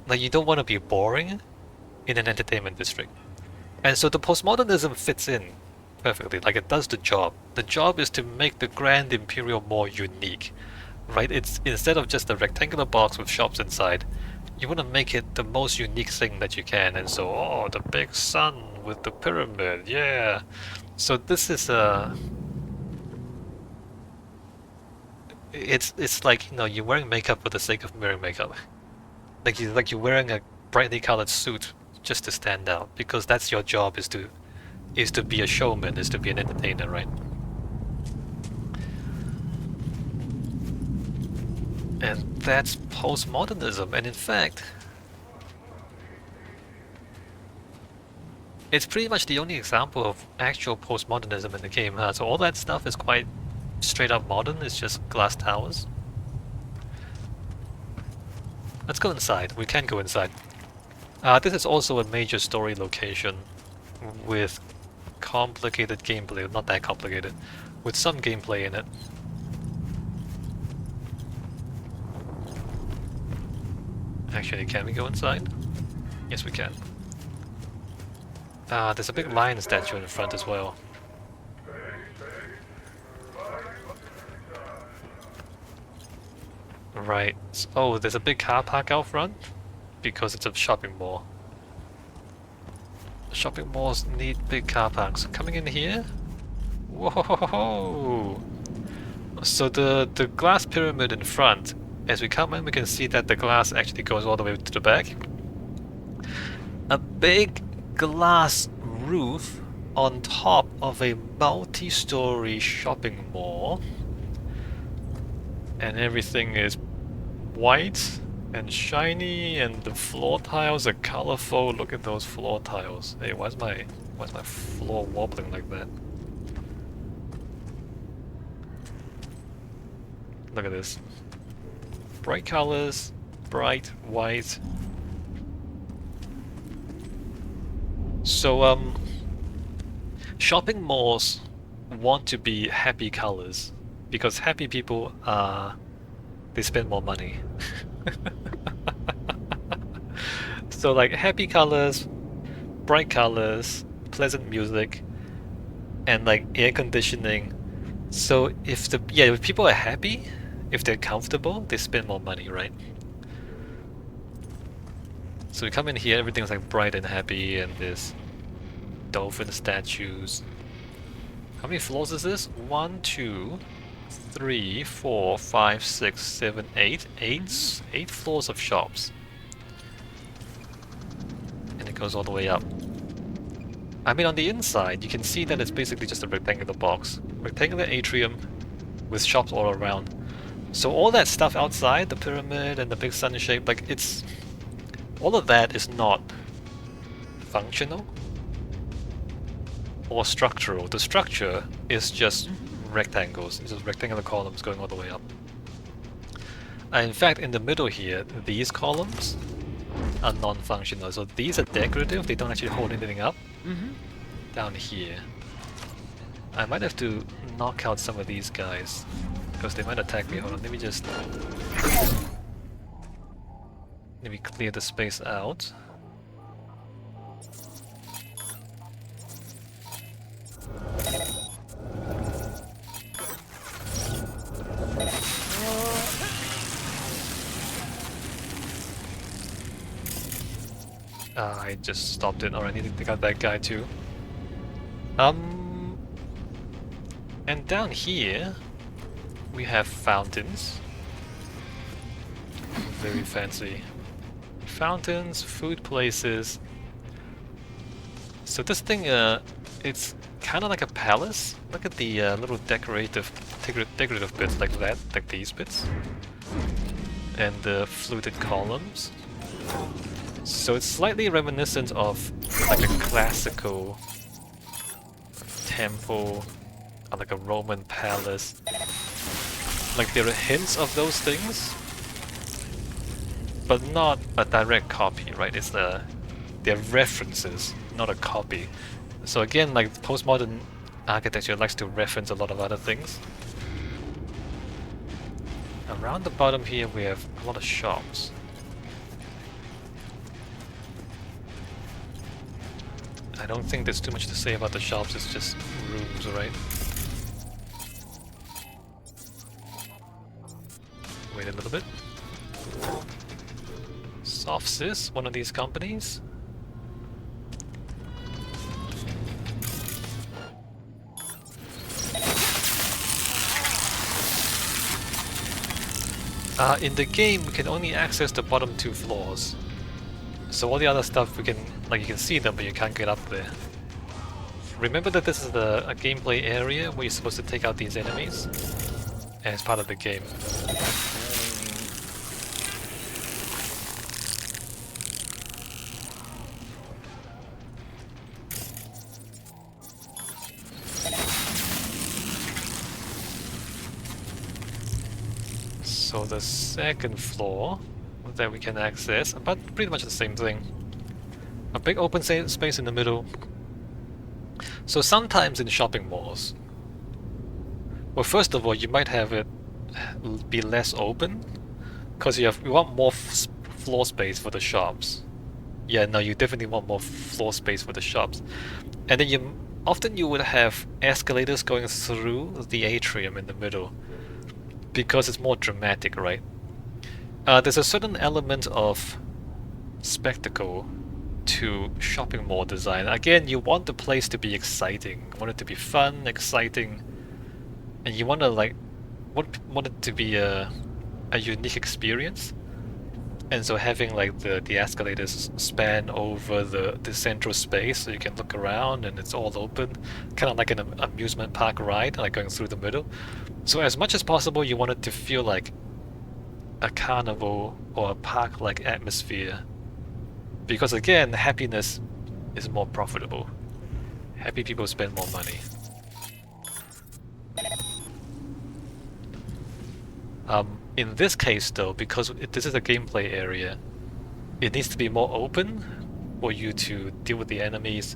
Like you don't want to be boring in an entertainment district. And so the postmodernism fits in perfectly, like it does the job. The job is to make the Grand Imperial more unique, right? It's instead of just a rectangular box with shops inside, you want to make it the most unique thing that you can. And so, oh, the big sun with the pyramid, yeah. So this is it's like, you know, you're wearing makeup for the sake of wearing makeup. Like you're wearing a brightly colored suit just to stand out, because that's your job, is to be a showman, is to be an entertainer, right? And that's postmodernism, and in fact, it's pretty much the only example of actual postmodernism in the game. So all that stuff is quite straight up modern, it's just glass towers. Let's go inside. We can go inside. This is also a major story location with complicated gameplay. Not that complicated, with some gameplay in it. Actually, can we go inside? Yes, we can. There's a big lion statue in the front as well. Right. Oh, there's a big car park out front because it's a shopping mall. Shopping malls need big car parks. Coming in here? Whoa! So the glass pyramid in front, as we come in, we can see that the glass actually goes all the way to the back. A big glass roof on top of a multi-story shopping mall. And everything is white and shiny, and the floor tiles are colorful. Look at those floor tiles. Hey, why's my floor wobbling like that? Look at this. Bright colors, bright white. So shopping malls want to be happy colors, because happy people are they spend more money. So like happy colors, bright colors, pleasant music, and like air conditioning. So if people are happy, if they're comfortable, they spend more money, right? So we come in here, everything's like bright and happy, and there's dolphin statues. How many floors is this? 1, 2, 3, 4, 5, 6, 7, 8. Eight floors of shops. And it goes all the way up. I mean, on the inside, you can see that it's basically just a rectangular box. Rectangular atrium with shops all around. So all that stuff outside, the pyramid and the big sun shape, like it's... all of that is not functional or structural. The structure is just rectangles. It's just rectangular columns going all the way up. In fact, in the middle here, these columns are non-functional. So these are decorative, they don't actually hold anything up. Down here. I might have to knock out some of these guys, because they might attack me. Hold on, let me just... let me clear the space out. I just stopped it. Alright, I need to take out that guy too. And down here we have fountains. Very fancy. Fountains, food places. So this thing, it's kind of like a palace. Look at the little decorative bits like that, like these bits. And the fluted columns. So it's slightly reminiscent of like a classical temple, or like a Roman palace. Like there are hints of those things, but not a direct copy, right? It's they're references, not a copy. So again, like postmodern architecture likes to reference a lot of other things. Around the bottom here we have a lot of shops. I don't think there's too much to say about the shops, it's just rooms, right? Wait a little bit. Softsys, one of these companies. In the game, we can only access the bottom 2 floors. So all the other stuff we can, like you can see them, but you can't get up there. Remember that this is a gameplay area where you're supposed to take out these enemies, and it's part of the game. So the second floor that we can access, but pretty much the same thing. A big open space in the middle. So sometimes in shopping malls, well, first of all, you might have it be less open, because you want more floor space for the shops. Yeah, no, you definitely want more floor space for the shops. And then often you would have escalators going through the atrium in the middle, because it's more dramatic, right? There's a certain element of spectacle to shopping mall design. Again, you want the place to be exciting. You want it to be fun, exciting, and you want to want it to be a unique experience. And so having like the escalators span over the central space, so you can look around and it's all open, kind of like an amusement park ride, like going through the middle. So as much as possible, you want it to feel like a carnival or a park-like atmosphere, because again, happiness is more profitable. Happy people spend more money. In this case though, because this is a gameplay area, it needs to be more open for you to deal with the enemies,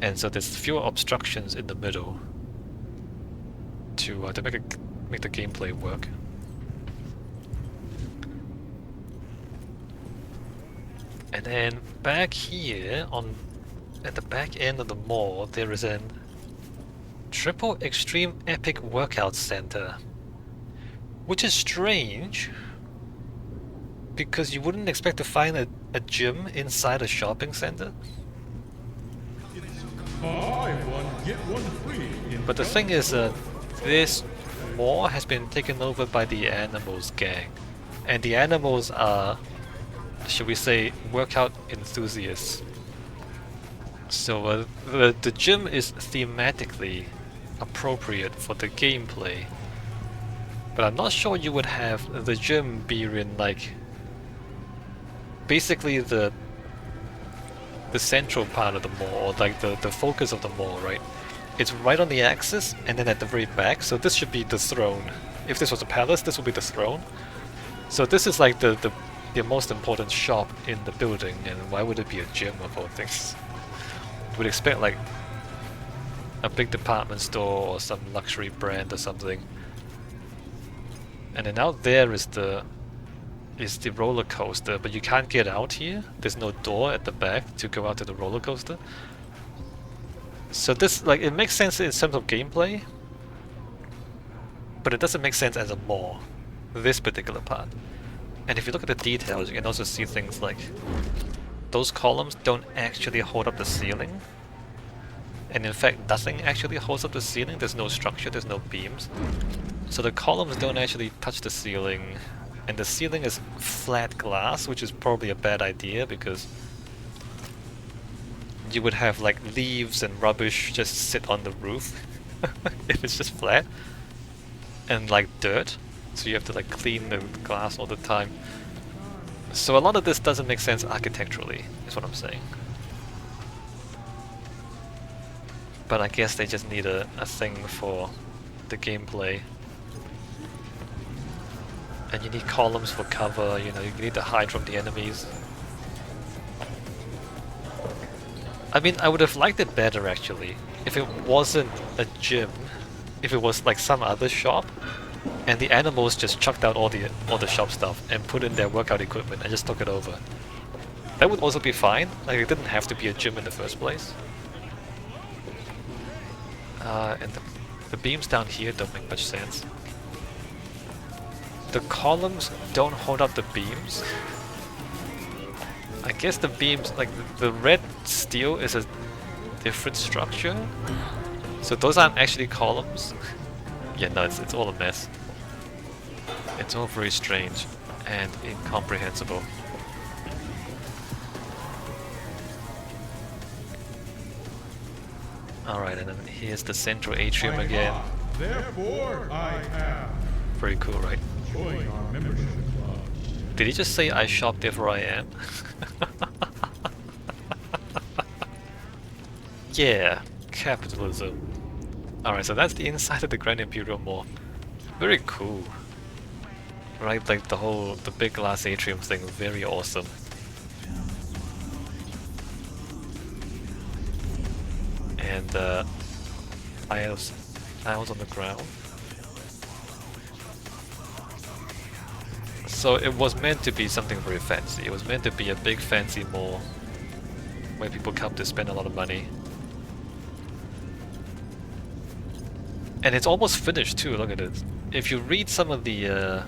and so there's fewer obstructions in the middle to make the gameplay work. And then back here on at the back end of the mall there is an Triple Extreme Epic Workout Center. Which is strange because you wouldn't expect to find a gym inside a shopping center. Buy one, get one free. But the thing is, this mall has been taken over by the Animals gang. And the Animals are, should we say, workout enthusiasts. So the gym is thematically appropriate for the gameplay. But I'm not sure you would have the gym be in like basically the central part of the mall, like the focus of the mall, right? It's right on the axis and then at the very back, so this should be the throne. If this was a palace, this would be the throne. So this is like the most important shop in the building, and why would it be a gym of all things? You would expect like a big department store or some luxury brand or something. And then out there is the roller coaster, but you can't get out here. There's no door at the back to go out to the roller coaster. So this, like, it makes sense in terms of gameplay, but it doesn't make sense as a mall, this particular part. And if you look at the details, you can also see things like those columns don't actually hold up the ceiling. And in fact, nothing actually holds up the ceiling. There's no structure, there's no beams. So the columns don't actually touch the ceiling, and the ceiling is flat glass, which is probably a bad idea because you would have like leaves and rubbish just sit on the roof if it's just flat, and like dirt, so you have to like clean the glass all the time. So a lot of this doesn't make sense architecturally, is what I'm saying. But I guess they just need a thing for the gameplay. And you need columns for cover, you know, you need to hide from the enemies. I mean, I would have liked it better actually, if it wasn't a gym, if it was like some other shop, and the Animals just chucked out all the shop stuff and put in their workout equipment and just took it over. That would also be fine, like it didn't have to be a gym in the first place. And the beams down here don't make much sense. The columns don't hold up the beams. I guess the beams, like the red steel is a different structure. So those aren't actually columns. Yeah, no, it's all a mess. It's all very strange and incomprehensible. Alright, and then here's the central atrium again. Therefore, I am. Very cool, right? Join our membership club. Did he just say I shop, therefore I am? Yeah, capitalism. Alright, so that's the inside of the Grand Imperial Mall. Very cool. Right, like the big glass atrium thing, very awesome. And aisles on the ground. So it was meant to be something very fancy. It was meant to be a big fancy mall where people come to spend a lot of money. And it's almost finished too, look at it. If you read some of the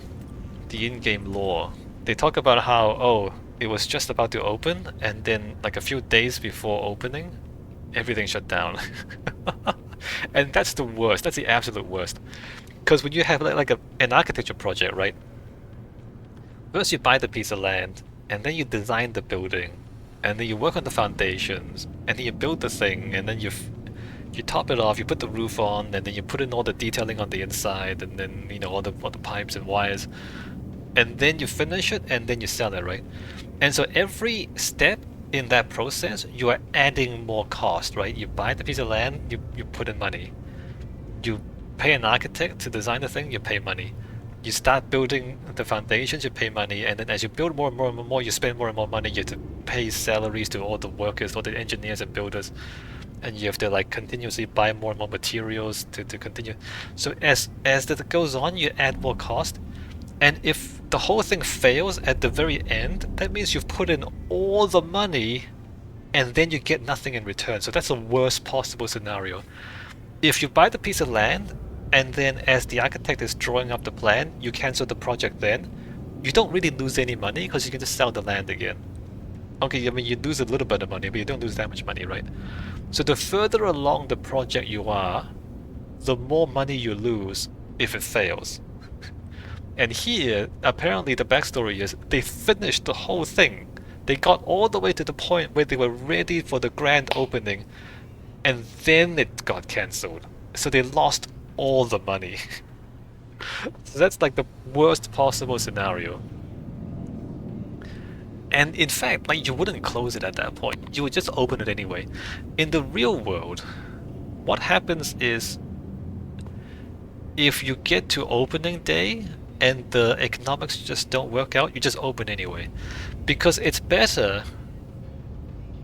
in-game lore, they talk about how, oh, it was just about to open, and then like a few days before opening, everything shut down. And that's the worst, that's the absolute worst. Because when you have like an architecture project, right? First you buy the piece of land, and then you design the building, and then you work on the foundations, and then you build the thing, and then you top it off, you put the roof on, and then you put in all the detailing on the inside, and then, you know, all the pipes and wires. And then you finish it, and then you sell it, right? And so every step in that process, you are adding more cost, right? You buy the piece of land, you put in money. You pay an architect to design the thing, you pay money. You start building the foundations, you pay money, and then as you build more and more and more, you spend more and more money. You have to pay salaries to all the workers, all the engineers and builders, and you have to like continuously buy more and more materials to continue. So as that goes on, you add more cost, and if the whole thing fails at the very end, that means you've put in all the money and then you get nothing in return. So that's the worst possible scenario. If you buy the piece of land and then as the architect is drawing up the plan, you cancel the project then, you don't really lose any money because you can just sell the land again. Okay, I mean you lose a little bit of money, but you don't lose that much money, right? So the further along the project you are, the more money you lose if it fails. And here, apparently the backstory is they finished the whole thing. They got all the way to the point where they were ready for the grand opening, and then it got cancelled. So they lost all the money. So that's like the worst possible scenario. And in fact, like you wouldn't close it at that point. You would just open it anyway. In the real world, what happens is if you get to opening day and the economics just don't work out, you just open anyway. Because it's better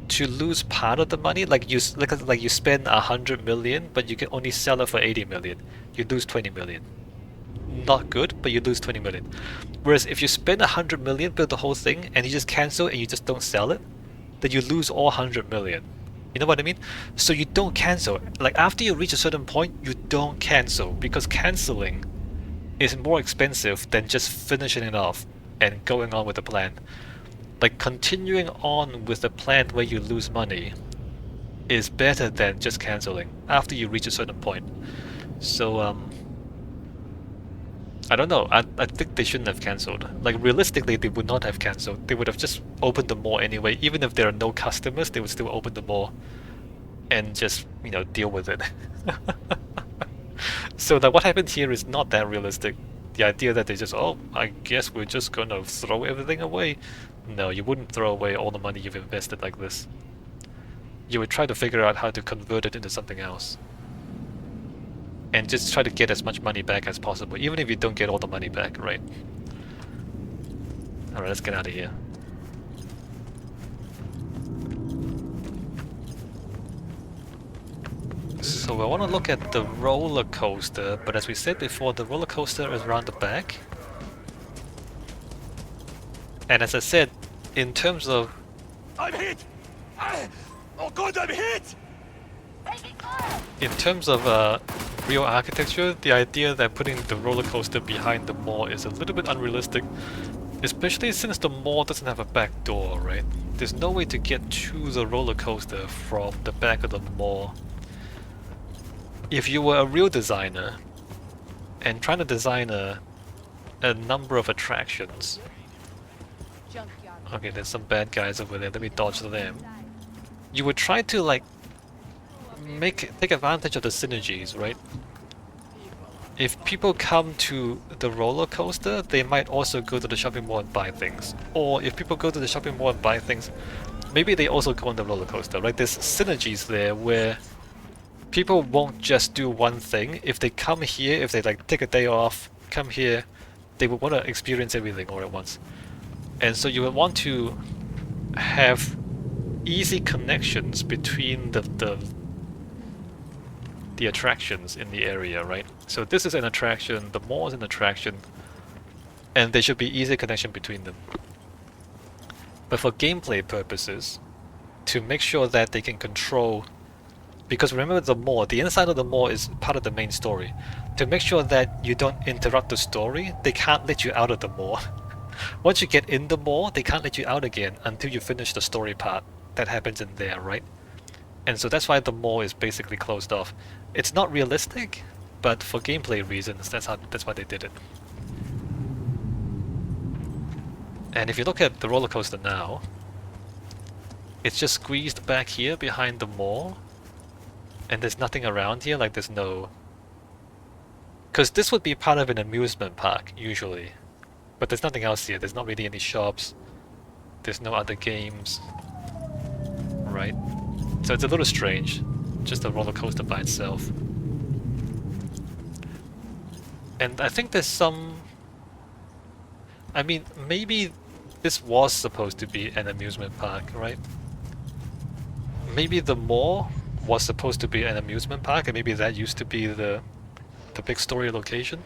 to lose part of the money, like you spend 100 million, but you can only sell it for 80 million. You lose 20 million. Not good, but you lose 20 million. Whereas if you spend 100 million, build the whole thing, and you just cancel and you just don't sell it, then you lose all 100 million. You know what I mean? So you don't cancel. Like after you reach a certain point, you don't cancel, because cancelling is more expensive than just finishing it off and going on with the plan. Like continuing on with the plan where you lose money is better than just cancelling after you reach a certain point. So I don't know, I think they shouldn't have cancelled. Like realistically they would not have cancelled. They would have just opened the mall anyway. Even if there are no customers, they would still open the mall and just, you know, deal with it. So like what happened here is not that realistic. The idea that they just, oh, I guess we're just gonna throw everything away. No, you wouldn't throw away all the money you've invested like this. You would try to figure out how to convert it into something else. And just try to get as much money back as possible, even if you don't get all the money back, right? Alright, let's get out of here. So I want to look at the roller coaster, but as we said before, the roller coaster is around the back. And as I said, in terms of... I'm hit! Oh god, I'm hit! In terms of real architecture, the idea that putting the roller coaster behind the mall is a little bit unrealistic, especially since the mall doesn't have a back door, right? There's no way to get to the roller coaster from the back of the mall. If you were a real designer and trying to design a number of attractions... Okay, there's some bad guys over there, let me dodge them. You would try to like take advantage of the synergies, right? If people come to the roller coaster, they might also go to the shopping mall and buy things. Or if people go to the shopping mall and buy things, maybe they also go on the roller coaster, right? There's synergies there where people won't just do one thing. If they come here, if they like take a day off, come here, they would want to experience everything all at once. And so you would want to have easy connections between the attractions in the area, right? So this is an attraction, the mall is an attraction, and there should be easy connection between them. But for gameplay purposes, to make sure that they can control, because remember the mall, the inside of the mall is part of the main story. To make sure that you don't interrupt the story, they can't let you out of the mall. Once you get in the mall, they can't let you out again until you finish the story part that happens in there, right? And so that's why the mall is basically closed off. It's not realistic, but for gameplay reasons, that's why they did it. And if you look at the roller coaster now, it's just squeezed back here behind the mall, and there's nothing around here, like there's no... Because this would be part of an amusement park, usually. But there's nothing else here, there's not really any shops, there's no other games, right? So it's a little strange, just a roller coaster by itself. And I think there's some... I mean, maybe this was supposed to be an amusement park, right? Maybe the mall was supposed to be an amusement park, and maybe that used to be the big story location.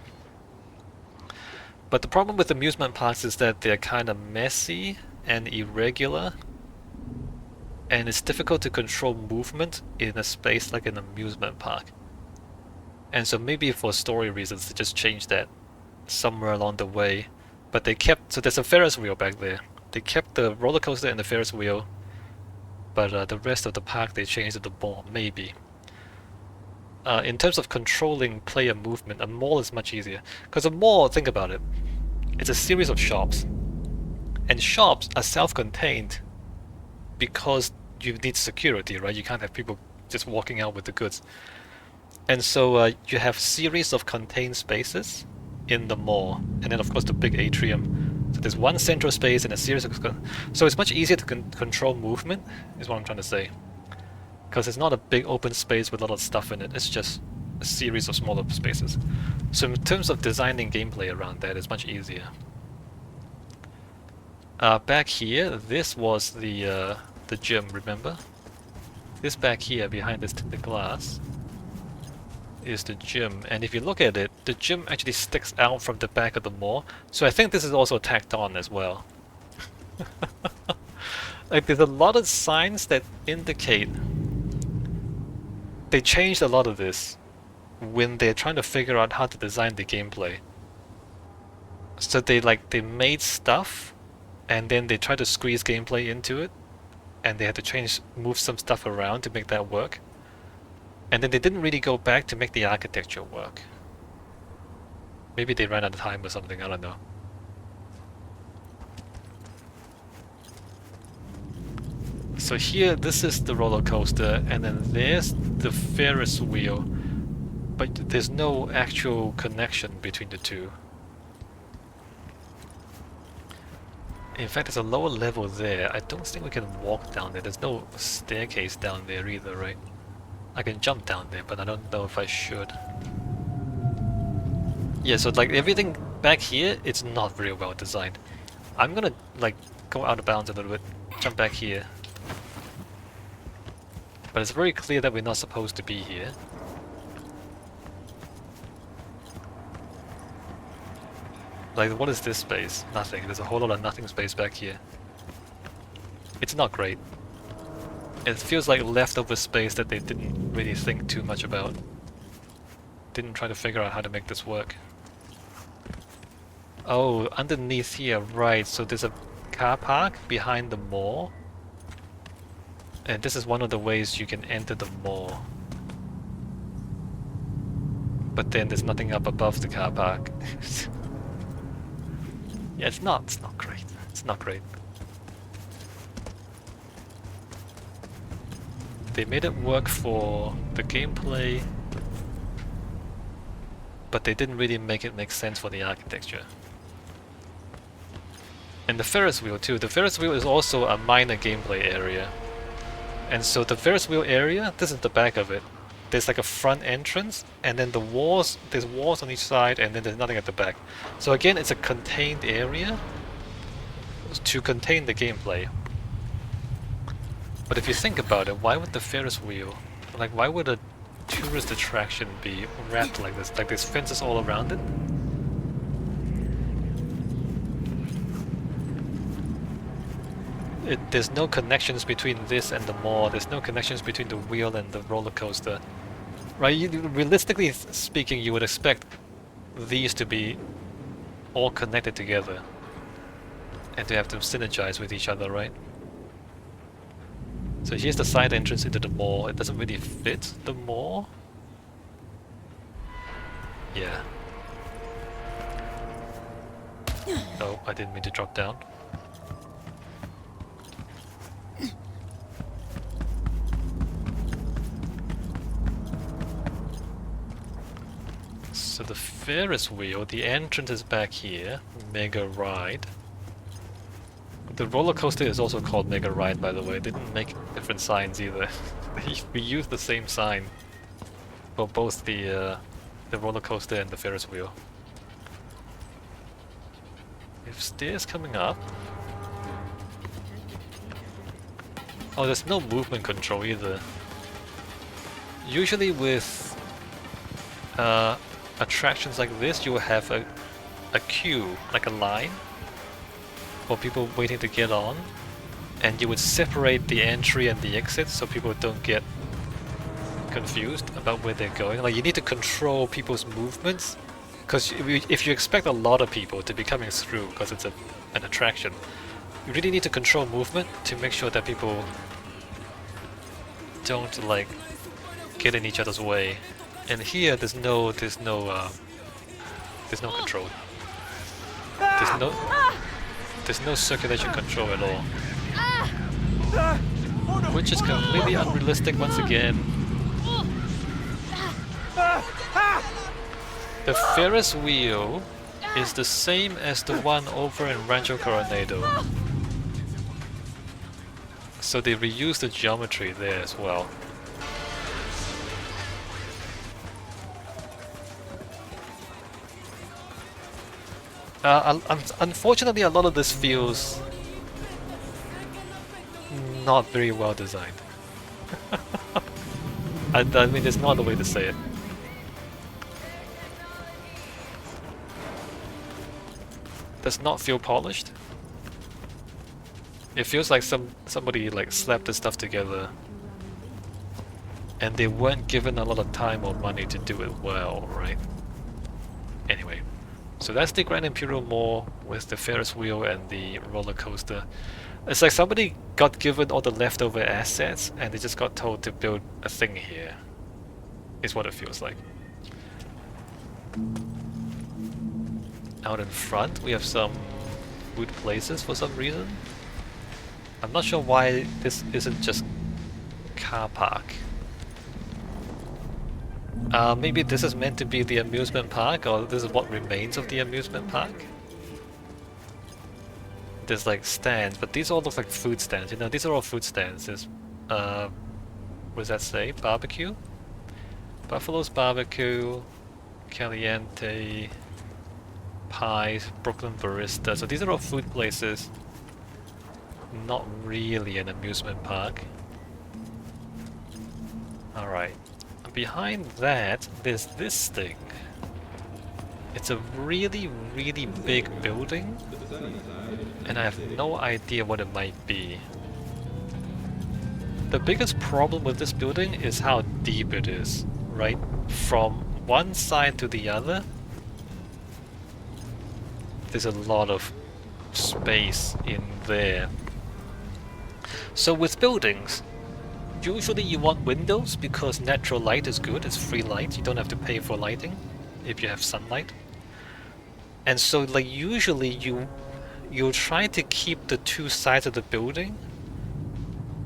But the problem with amusement parks is that they're kind of messy and irregular, and it's difficult to control movement in a space like an amusement park. And so maybe for story reasons they just changed that somewhere along the way. But they kept, so there's a Ferris wheel back there. They kept the roller coaster and the Ferris wheel, but the rest of the park they changed to the mall, maybe. In terms of controlling player movement, a mall is much easier. Because a mall, think about it, it's a series of shops. And shops are self-contained because you need security, right? You can't have people just walking out with the goods. And so you have series of contained spaces in the mall. And then of course the big atrium. So there's one central space and a series of... So it's much easier to control movement, is what I'm trying to say. Because it's not a big open space with a lot of stuff in it, it's just a series of smaller spaces. So in terms of designing gameplay around that, it's much easier. Back here, this was the gym, remember? This back here, behind this tinted glass, is the gym. And if you look at it, the gym actually sticks out from the back of the mall. So I think this is also tacked on as well. Like there's a lot of signs that indicate they changed a lot of this when they're trying to figure out how to design the gameplay. So they made stuff and then they tried to squeeze gameplay into it, and they had to move some stuff around to make that work. And then they didn't really go back to make the architecture work. Maybe they ran out of time or something, I don't know. So here, this is the roller coaster, and then there's the Ferris wheel, but there's no actual connection between the two. In fact, there's a lower level there. I don't think we can walk down there. There's no staircase down there either, right? I can jump down there, but I don't know if I should. Yeah, so like everything back here, it's not very well designed. I'm gonna like go out of bounds a little bit, jump back here. But it's very clear that we're not supposed to be here. Like, what is this space? Nothing. There's a whole lot of nothing space back here. It's not great. It feels like leftover space that they didn't really think too much about. Didn't try to figure out how to make this work. Oh, underneath here, right. So there's a car park behind the mall. And this is one of the ways you can enter the mall. But then there's nothing up above the car park. Yeah, it's not great. It's not great. They made it work for the gameplay, but they didn't really make it make sense for the architecture. And the Ferris wheel too. The Ferris wheel is also a minor gameplay area. And so the Ferris wheel area, this is the back of it. There's like a front entrance, and then the walls, there's walls on each side, and then there's nothing at the back. So again, it's a contained area to contain the gameplay. But if you think about it, why would the Ferris wheel, like why would a tourist attraction be wrapped like this? Like there's fences all around it? There's no connections between this and the mall, there's no connections between the wheel and the roller coaster. Right, realistically speaking, you would expect these to be all connected together and to have them synergize with each other, right? So here's the side entrance into the mall. It doesn't really fit the mall. Yeah. No, I didn't mean to drop down. So the Ferris wheel, the entrance is back here, Mega Ride. The roller coaster is also called Mega Ride, by the way. They didn't make different signs either. We used the same sign for both the roller coaster and the Ferris wheel. We have stairs coming up. Oh, there's no movement control either. Usually with attractions like this, you will have a queue, like a line, for people waiting to get on, and you would separate the entry and the exit so people don't get confused about where they're going. Like, you need to control people's movements, because if you expect a lot of people to be coming through because it's an attraction, you really need to control movement to make sure that people don't like get in each other's way. And here there's no control. There's no circulation control at all, which is completely unrealistic once again. The Ferris wheel is the same as the one over in Rancho Coronado, so they reused the geometry there as well. Unfortunately, a lot of this feels not very well designed. I mean, there's not a way to say it. Does not feel polished. It feels like somebody like slapped this stuff together, and they weren't given a lot of time or money to do it well, right? Anyway. So that's the Grand Imperial Mall with the Ferris wheel and the roller coaster. It's like somebody got given all the leftover assets and they just got told to build a thing here. Is what it feels like. Out in front we have some food places for some reason. I'm not sure why this isn't just car park. Maybe this is meant to be the amusement park, or this is what remains of the amusement park. There's like stands, but these all look like food stands. You know, these are all food stands. There's, what does that say? Barbecue? Buffalo's Barbecue, Caliente, Pies, Brooklyn Barista. So these are all food places. Not really an amusement park. Alright. Behind that, there's this thing. It's a really, really big building, and I have no idea what it might be. The biggest problem with this building is how deep it is, right? From one side to the other, there's a lot of space in there. So with buildings, usually you want windows because natural light is good, it's free light, you don't have to pay for lighting if you have sunlight. And so like usually you'll try to keep the two sides of the building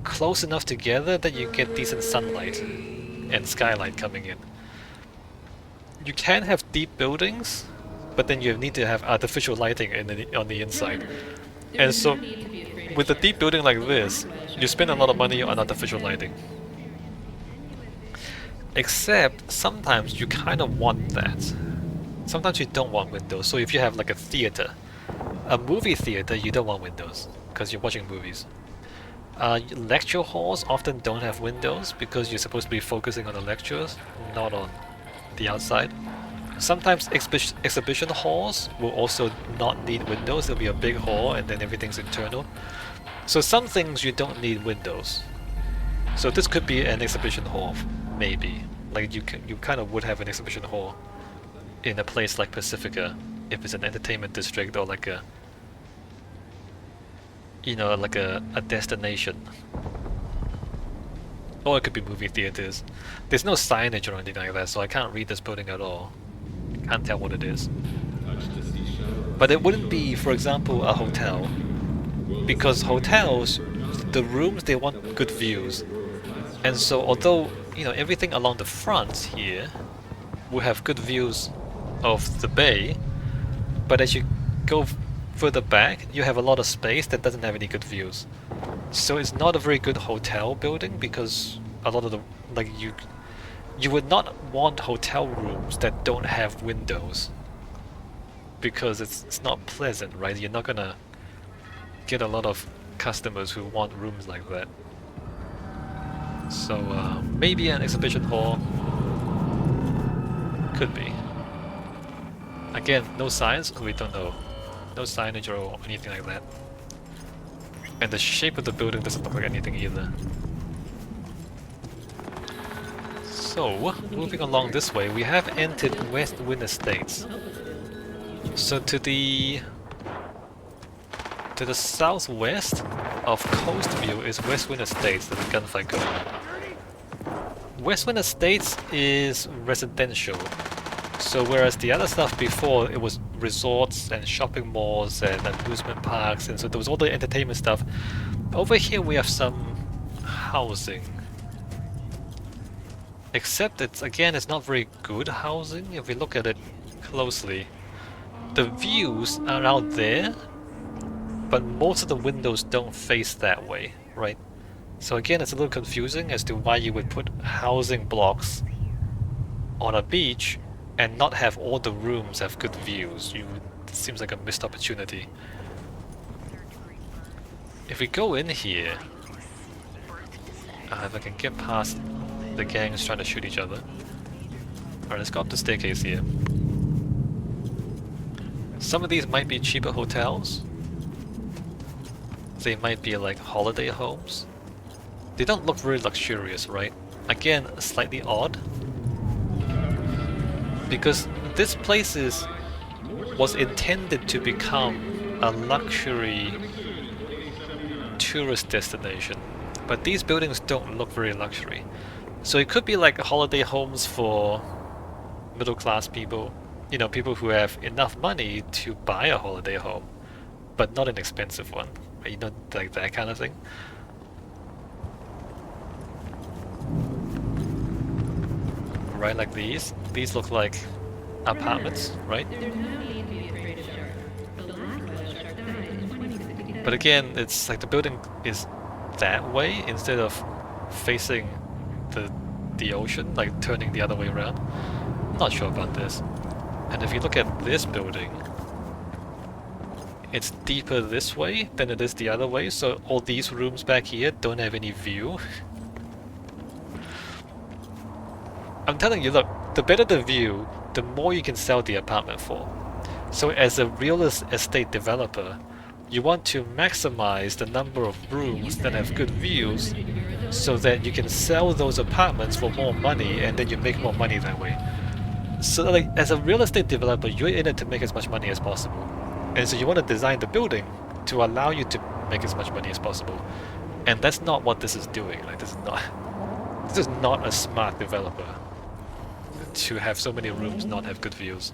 close enough together that you get decent sunlight and skylight coming in. You can have deep buildings, but then you need to have artificial lighting on the inside. And so with a deep building like this, you spend a lot of money on artificial lighting. Except sometimes you kind of want that. Sometimes you don't want windows. So if you have like a theater, a movie theater, you don't want windows because you're watching movies. Lecture halls often don't have windows because you're supposed to be focusing on the lectures, not on the outside. Sometimes exhibition halls will also not need windows. There'll be a big hall and then everything's internal. So some things you don't need windows. So this could be an exhibition hall, maybe. Like you kind of would have an exhibition hall in a place like Pacifica, if it's an entertainment district or like a, you know, like a destination. Or it could be movie theaters. There's no signage or anything like that, so I can't read this building at all. Can't tell what it is. But it wouldn't be, for example, a hotel. Because hotels, the rooms, they want good views. And so although, you know, everything along the front here will have good views of the bay, but as you go further back, you have a lot of space that doesn't have any good views. So it's not a very good hotel building because a lot of the, like you would not want hotel rooms that don't have windows. Because it's not pleasant, right? You're not gonna get a lot of customers who want rooms like that. So maybe an exhibition hall. Could be. Again, no signs, we don't know. No signage or anything like that. And the shape of the building doesn't look like anything either. So, moving along this way, we have entered West Wind Estates. So to the southwest of Coastview is West Wind Estates, there's a gunfight going on. West Wind Estates is residential. So whereas the other stuff before, it was resorts and shopping malls and amusement parks, and so there was all the entertainment stuff. Over here we have some housing. Except it's not very good housing if we look at it closely. The views are out there, but most of the windows don't face that way, right? So again, it's a little confusing as to why you would put housing blocks on a beach and not have all the rooms have good views. It seems like a missed opportunity. If we go in here, if I can get past the gangs trying to shoot each other. Alright, let's go up the staircase here. Some of these might be cheaper hotels. They might be like holiday homes. They don't look very luxurious, right? Again, slightly odd. Because this place was intended to become a luxury tourist destination. But these buildings don't look very luxury. So it could be like holiday homes for middle class people. You know, people who have enough money to buy a holiday home, but not an expensive one. Right? You know, like that kind of thing. Right, like these. These look like apartments, right? But again, it's like the building is that way instead of facing the ocean, like turning the other way around. I'm not sure about this. And if you look at this building, it's deeper this way than it is the other way, so all these rooms back here don't have any view. I'm telling you, look, the better the view, the more you can sell the apartment for. So as a real estate developer, you want to maximize the number of rooms that have good views so that you can sell those apartments for more money and then you make more money that way. So like, as a real estate developer, you're in it to make as much money as possible. And so you want to design the building to allow you to make as much money as possible. And that's not what this is doing. Like, this is not a smart developer to have so many rooms not have good views.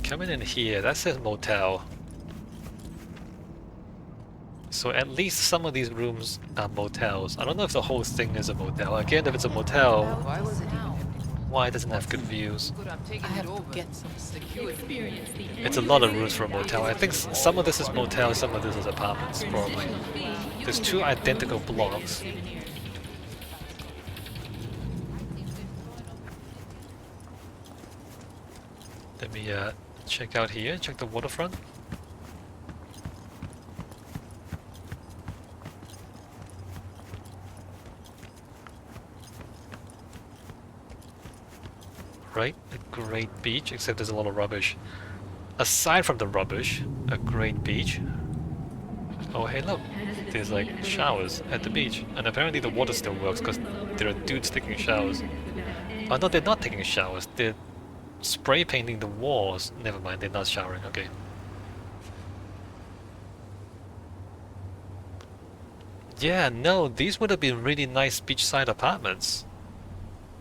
Coming in here, that says motel. So at least some of these rooms are motels. I don't know if the whole thing is a motel. Again, if it's a motel, why it doesn't have good views? It's a lot of rooms for a motel. I think some of this is motel, some of this is apartments, probably. There's two identical blocks. Let me check out here, check the waterfront. Right, a great beach, except there's a lot of rubbish. Aside from the rubbish, a great beach. Oh hey look, there's like showers at the beach, and apparently the water still works because there are dudes taking showers. Oh no, they're not taking showers, they're spray painting the walls. Never mind, they're not showering, okay. Yeah, no, these would have been really nice beachside apartments.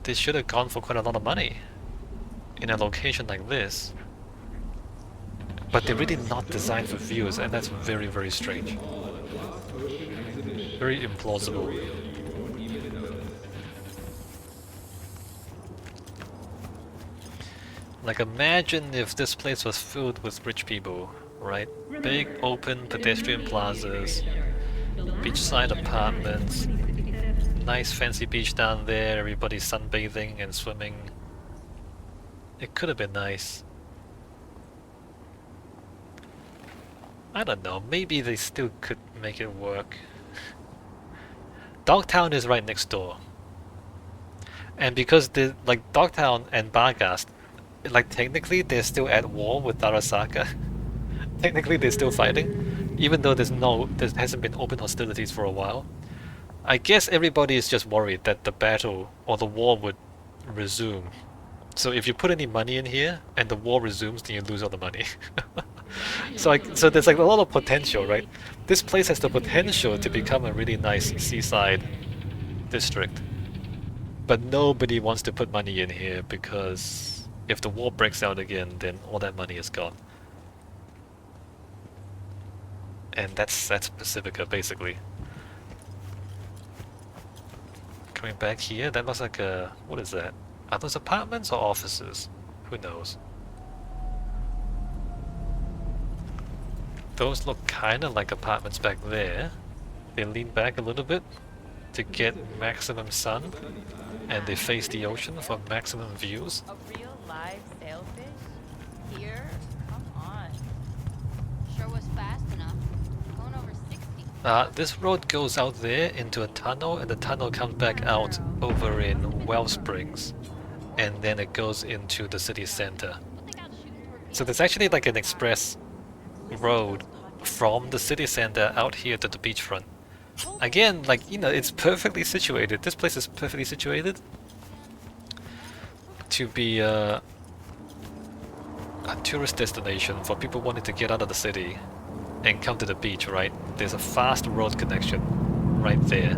They should have gone for quite a lot of money in a location like this. But they're really not designed for views, and that's very, very strange. Very implausible. Like, imagine if this place was filled with rich people, right? Big, open pedestrian plazas, beachside apartments, nice fancy beach down there, everybody's sunbathing and swimming. It could have been nice. I don't know, maybe they still could make it work. Dogtown is right next door. And because the like Dogtown and Barghast, like technically they're still at war with Arasaka. Technically they're still fighting, even though there hasn't been open hostilities for a while. I guess everybody is just worried that the battle or the war would resume. So if you put any money in here and the war resumes, then you lose all the money. So there's like a lot of potential, right? This place has the potential to become a really nice seaside district. But nobody wants to put money in here because if the war breaks out again, then all that money is gone. And that's Pacifica basically. Coming back here, that looks like a... what is that? Are those apartments or offices? Who knows? Those look kinda like apartments back there. They lean back a little bit to get maximum sun, and they face the ocean for maximum views. A real live sailfish? Here? Come on. Sure was fast enough. Going over 60. This road goes out there into a tunnel, and the tunnel comes back out over in Wellsprings, and then it goes into the city center. So there's actually like an express road from the city center out here to the beachfront. Again, like, you know, it's perfectly situated. This place is perfectly situated to be a tourist destination for people wanting to get out of the city and come to the beach, right? There's a fast road connection right there.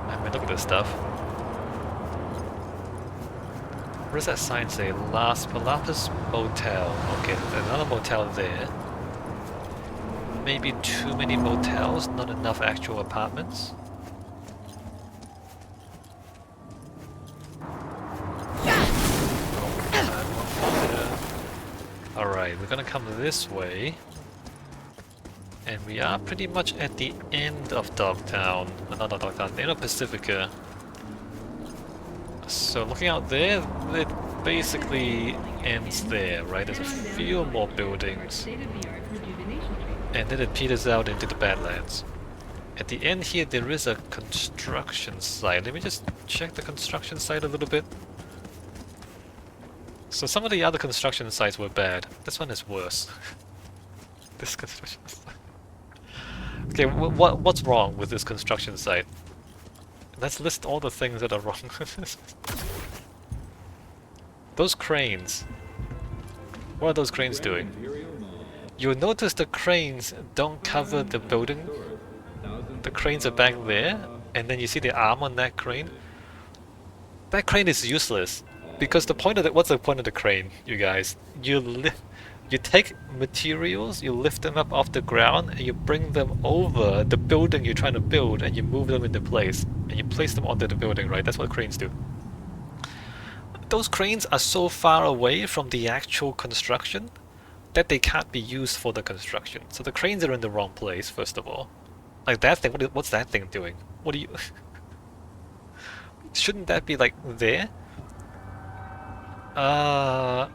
I mean, look at this stuff. What does that sign say? Las Palapas Motel. Okay, another motel there. Maybe too many motels, not enough actual apartments. Alright, we're gonna come this way. And we are pretty much at the end of Dogtown. Not Dogtown, the end of Pacifica. So looking out there, it basically ends there, right? There's a few more buildings. And then it peters out into the Badlands. At the end here, there is a construction site. Let me just check the construction site a little bit. So some of the other construction sites were bad. This one is worse. This construction site. Okay, what's wrong with this construction site? Let's list all the things that are wrong with this. Those cranes. What are those cranes doing? You'll notice the cranes don't cover the building. The cranes are back there, and then you see the arm on that crane. That crane is useless. Because the point of what's the point of the crane, you guys? You take materials, you lift them up off the ground, and you bring them over the building you're trying to build, and you move them into place. And you place them onto the building, right? That's what cranes do. Those cranes are so far away from the actual construction that they can't be used for the construction. So the cranes are in the wrong place, first of all. Like that thing, what's that thing doing? What do you... Shouldn't that be like there? And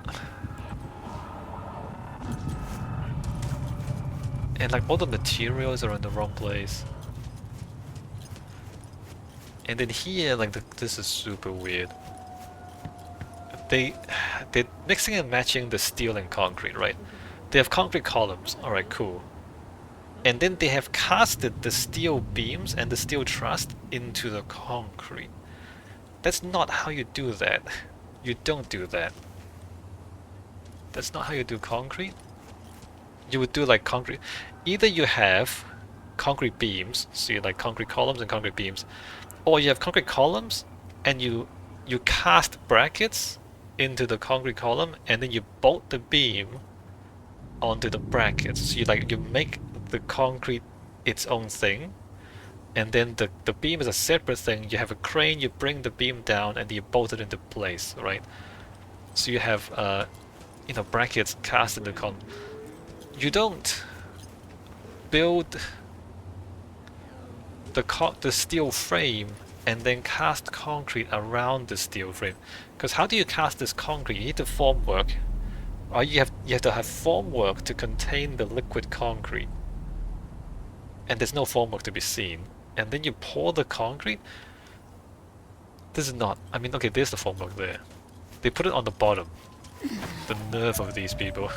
like all the materials are in the wrong place. And then here, like this is super weird. They're mixing and matching the steel and concrete, right? They have concrete columns. Alright, cool. And then they have casted the steel beams and the steel truss into the concrete. That's not how you do that. You don't do that. That's not how you do concrete. You would do like concrete. Either you have concrete beams, so you like concrete columns and concrete beams, or you have concrete columns and you cast brackets into the concrete column and then you bolt the beam onto the brackets. So you make the concrete its own thing, and then the beam is a separate thing. You have a crane, you bring the beam down and you bolt it into place, right? So you have brackets cast in the column. You don't build the steel frame and then cast concrete around the steel frame. Because how do you cast this concrete? You need the formwork. Or you have to have formwork to contain the liquid concrete. and there's no formwork to be seen, and then you pour the concrete. This is not, I mean, okay, there's the formwork there. They put it on the bottom. The nerve of these people.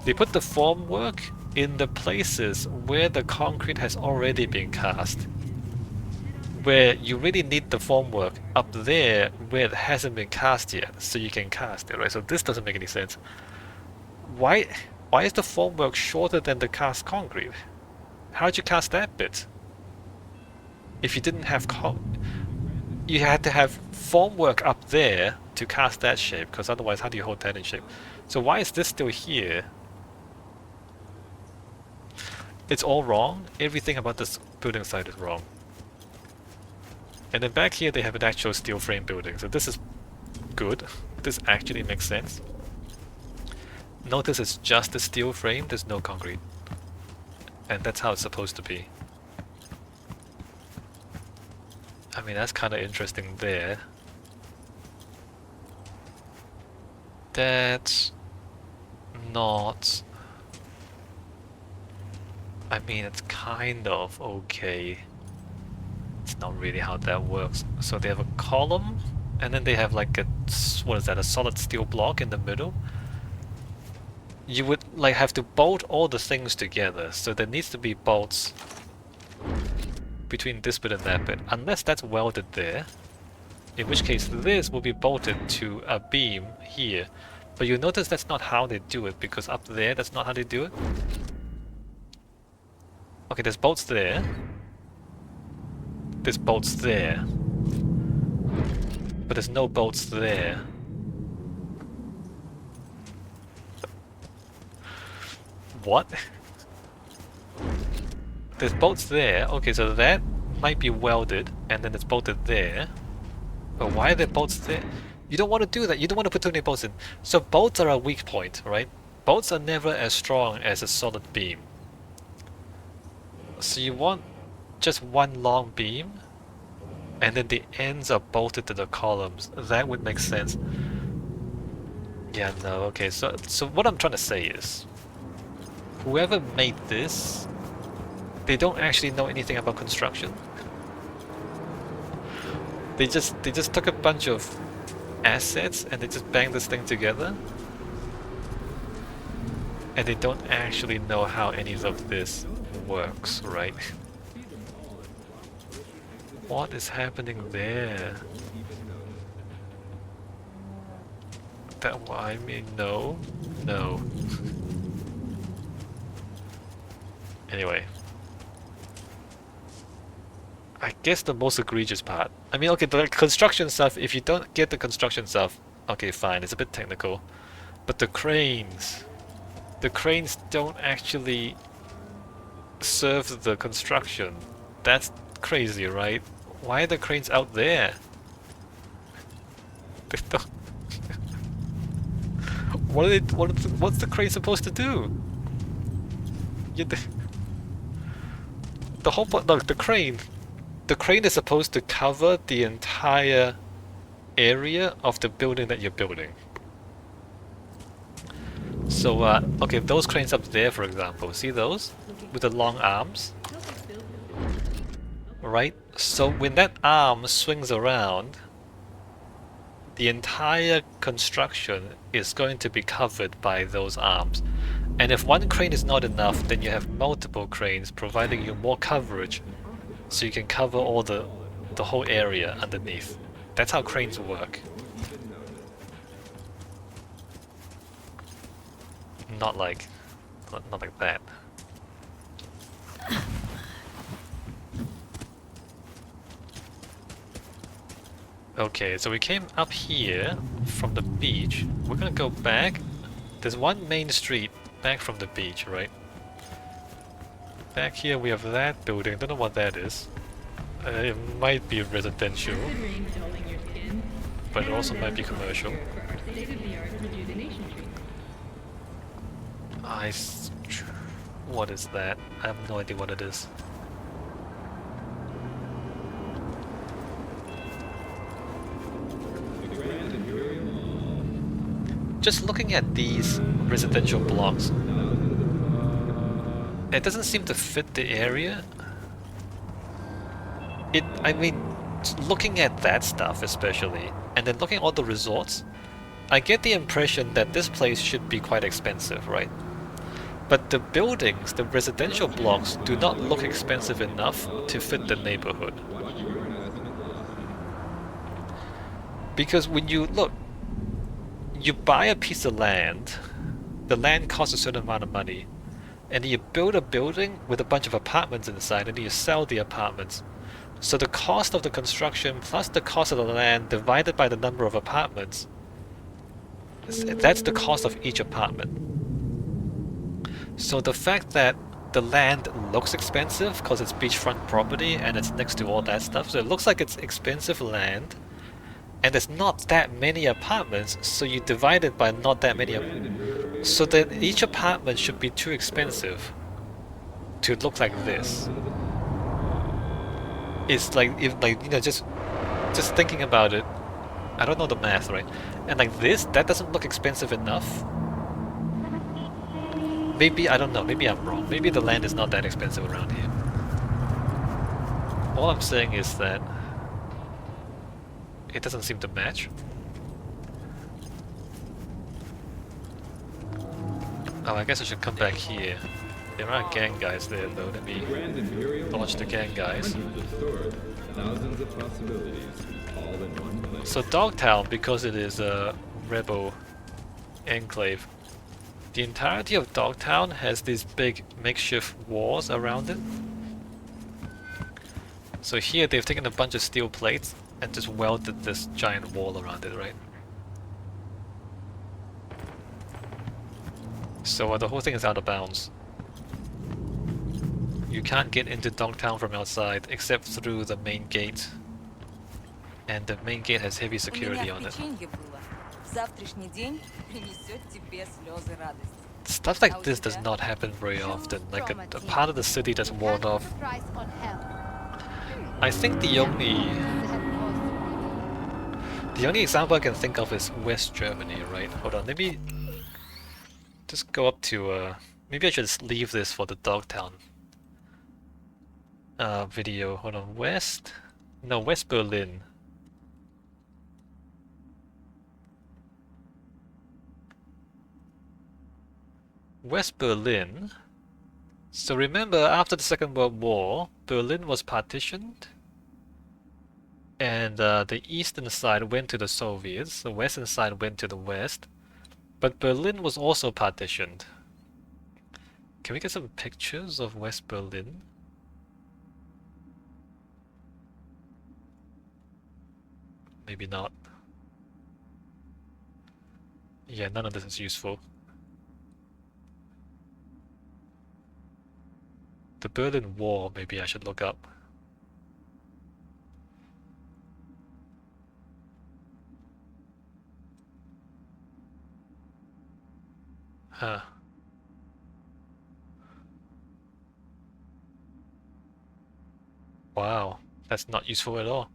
They put the formwork in the places where the concrete has already been cast. Where you really need the formwork up there where it hasn't been cast yet, so you can cast it, right? So this doesn't make any sense. Why is the formwork shorter than the cast concrete? How'd you cast that bit? If you didn't have you had to have formwork up there to cast that shape, because otherwise how do you hold that in shape? So why is this still here? It's all wrong. Everything about this building site is wrong. And then back here they have an actual steel frame building, so this is good. This actually makes sense. Notice it's just a steel frame, there's no concrete. And that's how it's supposed to be. I mean, that's kind of interesting there. That's not... I mean, it's kind of okay. It's not really how that works. So they have a column, and then they have like a... what is that? A solid steel block in the middle. You would like have to bolt all the things together, so there needs to be bolts between this bit and that bit, unless that's welded there, in which case this will be bolted to a beam here. But you notice that's not how they do it, because up there that's not how they do it. Okay, there's bolts there. There's bolts there. But there's no bolts there. What? There's bolts there. Okay, so that might be welded, and then it's bolted there. But why are there bolts there? You don't want to do that. You don't want to put too many bolts in. So bolts are a weak point, right? Bolts are never as strong as a solid beam. So you want just one long beam, and then the ends are bolted to the columns. That would make sense. Yeah, no, okay. So what I'm trying to say is, whoever made this, they don't actually know anything about construction. They just took a bunch of assets and they just banged this thing together. And they don't actually know how any of this works, right? What is happening there? That, I mean, no. Anyway. I guess the most egregious part. I mean, okay, the construction stuff, if you don't get the construction stuff, okay, fine, it's a bit technical. But the cranes don't actually serve the construction. That's crazy, right? Why are the cranes out there? They don't... what's the crane supposed to do? The whole point, look, the crane is supposed to cover the entire area of the building that you're building. So, okay, those cranes up there, for example, see those? With the long arms? Right? So when that arm swings around, the entire construction is going to be covered by those arms. And if one crane is not enough, then you have multiple cranes providing you more coverage, so you can cover all the whole area underneath. That's how cranes work. Not like that. Okay, so we came up here from the beach. We're gonna go back. There's one main street back from the beach, right? Back here we have that building. Don't know what that is. It might be residential, but it also might be commercial. What is that? I have no idea what it is. Just looking at these residential blocks, It doesn't seem to fit the area. I mean, looking at that stuff especially, and then looking at all the resorts, I get the impression that this place should be quite expensive, right? But the buildings, the residential blocks, do not look expensive enough to fit the neighborhood. Because when you look, you buy a piece of land, the land costs a certain amount of money, and you build a building with a bunch of apartments inside, and you sell the apartments. So the cost of the construction plus the cost of the land divided by the number of apartments, that's the cost of each apartment. So the fact that the land looks expensive because it's beachfront property and it's next to all that stuff, so it looks like it's expensive land, and there's not that many apartments, so you divide it by not that many. So that each apartment should be too expensive to look like this. It's like, if like, you know, just thinking about it, I don't know the math, right? And like this, that doesn't look expensive enough. Maybe, I don't know, maybe I'm wrong. Maybe the land is not that expensive around here. All I'm saying is that it doesn't seem to match. Oh, I guess I should come back here. There are gang guys there though. Let me dodge the gang guys. So Dogtown, because it is a rebel enclave, the entirety of Dogtown has these big makeshift walls around it. So here they've taken a bunch of steel plates and just welded this giant wall around it, right? So the whole thing is out of bounds. You can't get into Dogtown from outside except through the main gate. And the main gate has heavy security on it. Stuff like this does not happen very often, like a part of the city that's walled off. I think the only example I can think of is West Germany, right? Hold on, let me just go up to, maybe I should just leave this for the Dogtown video. Hold on, West Berlin. West Berlin. So remember, after the Second World War, Berlin was partitioned, and the eastern side went to the Soviets, the western side went to the West, but Berlin was also partitioned. Can we get some pictures of West Berlin? Maybe not. Yeah, none of this is useful. The Berlin Wall, maybe I should look up. Huh. Wow, that's not useful at all.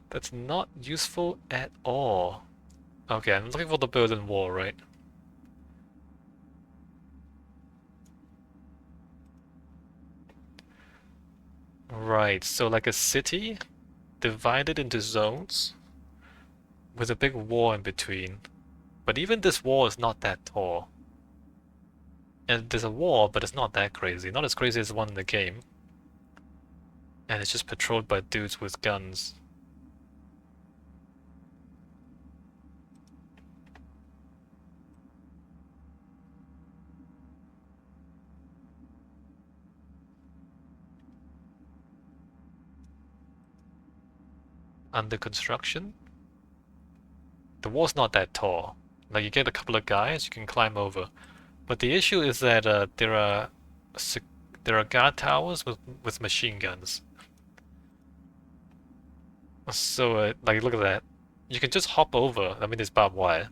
That's not useful at all. Okay, I'm looking for the Berlin Wall, right? Right, so like a city divided into zones with a big wall in between. But even this wall is not that tall. And there's a wall, but it's not that crazy. Not as crazy as the one in the game. And it's just patrolled by dudes with guns. Under construction. The wall's not that tall. Like, you get a couple of guys, you can climb over. But the issue is that there are guard towers with machine guns. So like, look at that. You can just hop over. I mean, there's barbed wire.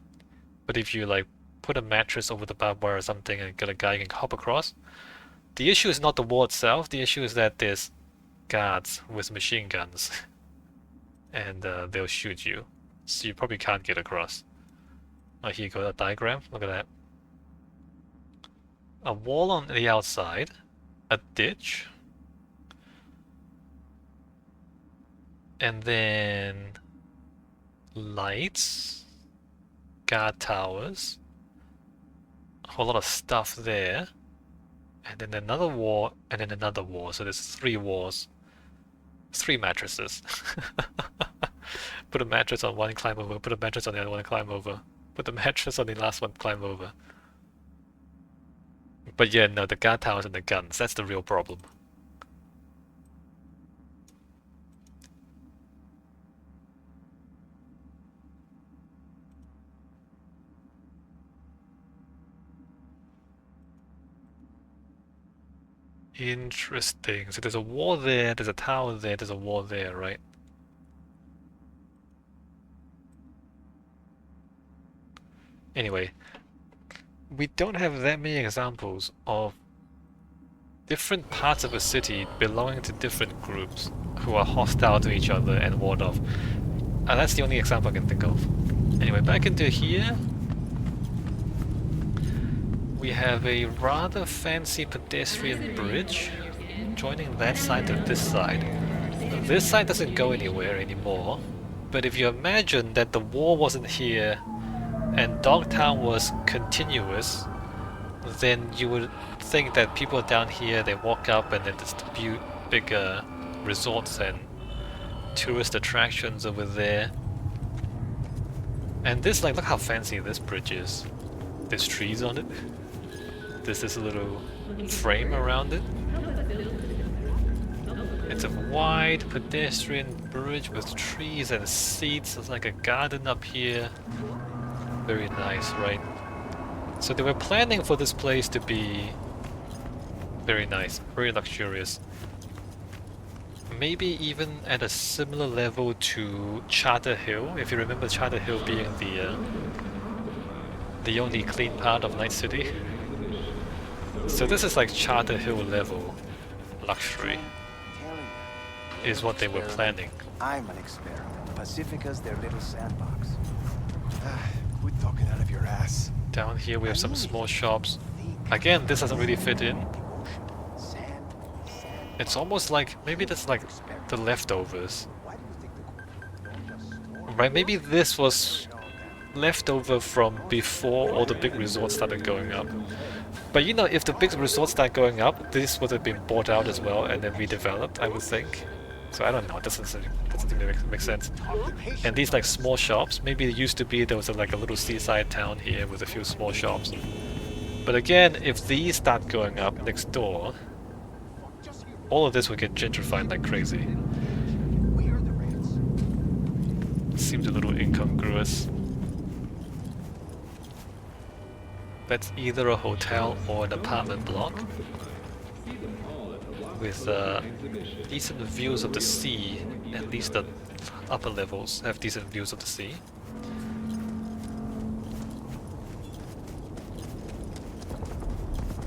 But if you like put a mattress over the barbed wire or something and get a guy you can hop across. The issue is not the wall itself. The issue is that there's guards with machine guns. And they'll shoot you. So you probably can't get across. Oh, here you go, a diagram. Look at that. A wall on the outside, a ditch, and then lights, guard towers, a whole lot of stuff there, and then another wall, and then another wall. So there's 3 walls, 3 mattresses. Put a mattress on one, climb over. Put a mattress on the other one, climb over. Put the mattress on the last one, climb over. But yeah, no, the guard towers and the guns, that's the real problem. Interesting. So there's a wall there, there's a tower there, there's a wall there, right? Anyway, we don't have that many examples of different parts of a city belonging to different groups who are hostile to each other and ward off. And that's the only example I can think of. Anyway, back into here. We have a rather fancy pedestrian bridge joining that side to this side. This side doesn't go anywhere anymore, but if you imagine that the wall wasn't here and Dogtown was continuous, then you would think that people down here, they walk up and then distribute bigger resorts and tourist attractions over there. And this, like, look how fancy this bridge is. There's trees on it. There's this little frame around it. It's a wide pedestrian bridge with trees and seats. There's like a garden up here. Very nice, right? So they were planning for this place to be very nice, very luxurious. Maybe even at a similar level to Charter Hill, if you remember Charter Hill being the only clean part of Night City. So this is like Charter Hill level luxury, is what they were planning. I'm an experiment. Pacifica's their little sandbox. Quit talking out of your ass. Down here we have some small shops. Again, this doesn't really fit in. It's almost like, maybe that's like the leftovers. Right, maybe this was leftover from before all the big resorts started going up. But you know, if the big resorts start going up, this would have been bought out as well and then redeveloped, I would think. So I don't know, it doesn't make sense. And these like small shops, maybe it used to be there was like a little seaside town here with a few small shops. But again, if these start going up next door, all of this would get gentrified like crazy. Seems a little incongruous. That's either a hotel or an apartment block with decent views of the sea. At least the upper levels have decent views of the sea.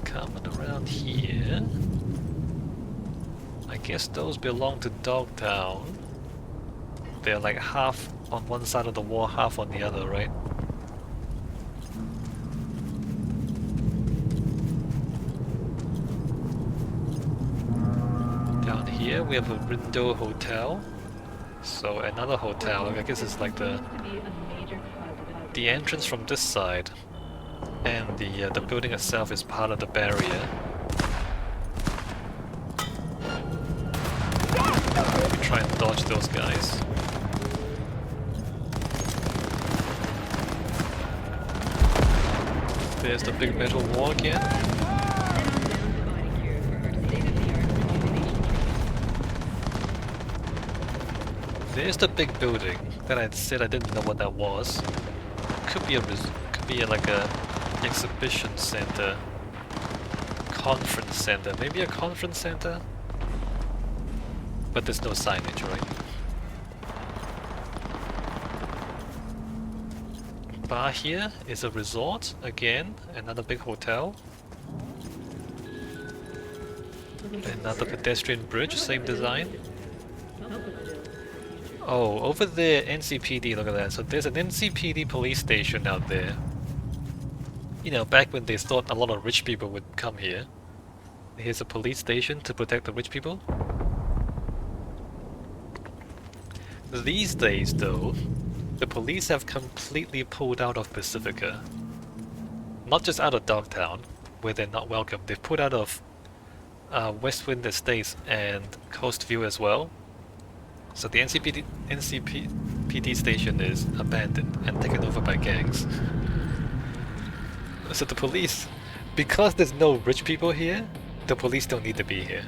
Coming around here, I guess those belong to Dogtown. They're like half on one side of the wall, half on the other, right? Down here we have a window hotel. So another hotel, I guess it's like the entrance from this side. And the building itself is part of the barrier. Try and dodge those guys. There's the big metal wall again. There's the big building that I said I didn't know what that was. Could be like a exhibition center, conference center, maybe a conference center. But there's no signage, right? Bar here is a resort, again, another big hotel. Another pedestrian bridge, same design. Oh, over there, NCPD, look at that. So there's an NCPD police station out there. You know, back when they thought a lot of rich people would come here. Here's a police station to protect the rich people. These days, though, the police have completely pulled out of Pacifica. Not just out of Dogtown, where they're not welcome. They've pulled out of Westwind Estates and Coastview as well. So the NCPD station is abandoned and taken over by gangs. So the police, because there's no rich people here, the police don't need to be here.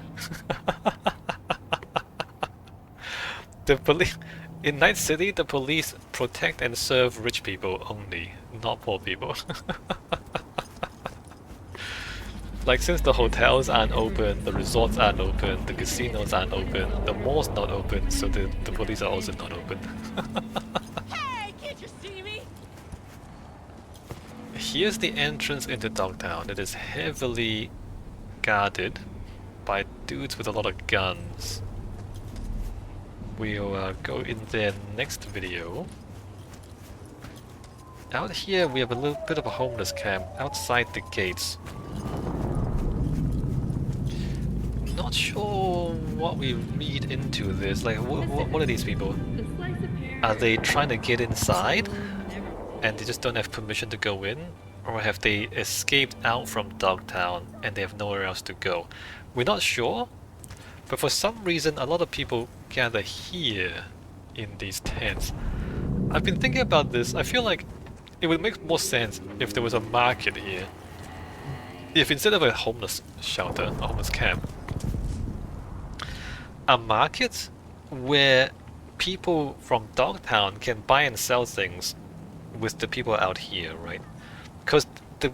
The police in Night City, the police protect and serve rich people only, not poor people. Like, since the hotels aren't open, the resorts aren't open, the casinos aren't open, the mall's not open, so the police are also not open. Hey, can't you see me? Here's the entrance into Dogtown. It is heavily guarded by dudes with a lot of guns. We'll go in there next video. Out here we have a little bit of a homeless camp outside the gates. Not sure what we read into this. Like, what are these people? Are they trying to get inside and they just don't have permission to go in? Or have they escaped out from Dogtown and they have nowhere else to go? We're not sure, but for some reason a lot of people gather here in these tents. I've been thinking about this. I feel like it would make more sense if there was a market here. If instead of a homeless shelter, a homeless camp, a market where people from Dogtown can buy and sell things with the people out here, right? Because the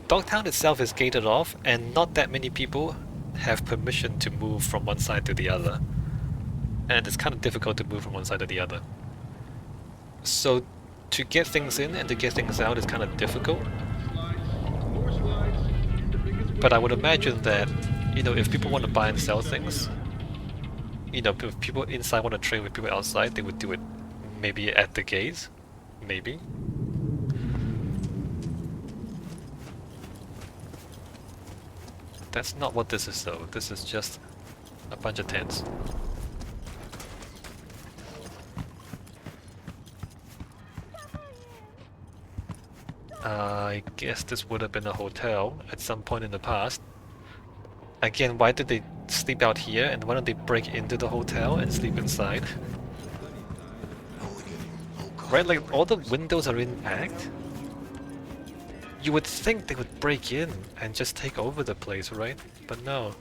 Dogtown itself is gated off and not that many people have permission to move from one side to the other. And it's kind of difficult to move from one side to the other. So to get things in and to get things out is kind of difficult. But I would imagine that, you know, if people want to buy and sell things, you know, if people inside want to trade with people outside, they would do it maybe at the gates, maybe. That's not what this is though. This is just a bunch of tents. I guess this would have been a hotel at some point in the past. Again, why did they sleep out here and why don't they break into the hotel and sleep inside? Right, like all the windows are intact. You would think they would break in and just take over the place, right? But no.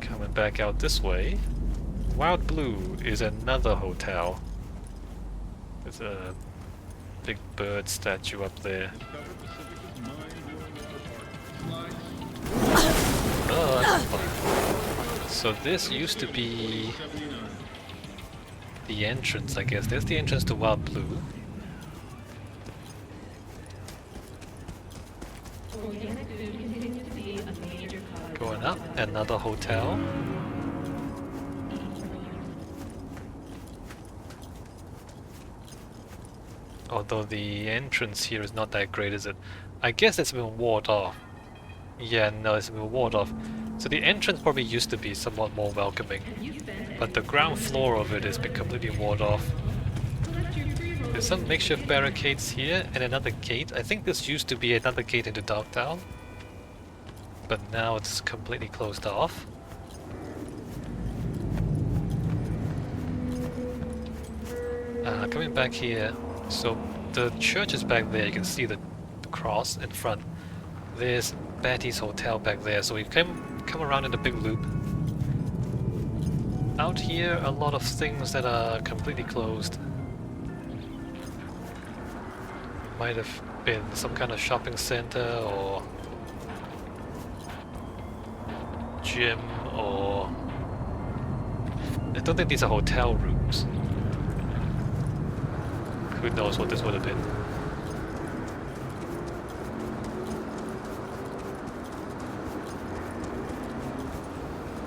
Coming back out this way. Wild Blue is another hotel. There's a big bird statue up there. Oh, that's fine. So this used to be the entrance, I guess. There's the entrance to Wild Blue. Going up, another hotel. Although the entrance here is not that great, is it? I guess it's been walled off. Yeah, no, it's been walled off. So the entrance probably used to be somewhat more welcoming. But the ground floor of it has been completely walled off. There's some makeshift barricades here and another gate. I think this used to be another gate into Dogtown. But now it's completely closed off. Coming back here, so the church is back there, you can see the cross in front. There's Batty's hotel back there, so we come around in a big loop. Out here, a lot of things that are completely closed. Might have been some kind of shopping center or gym or... I don't think these are hotel rooms. Who knows what this would have been.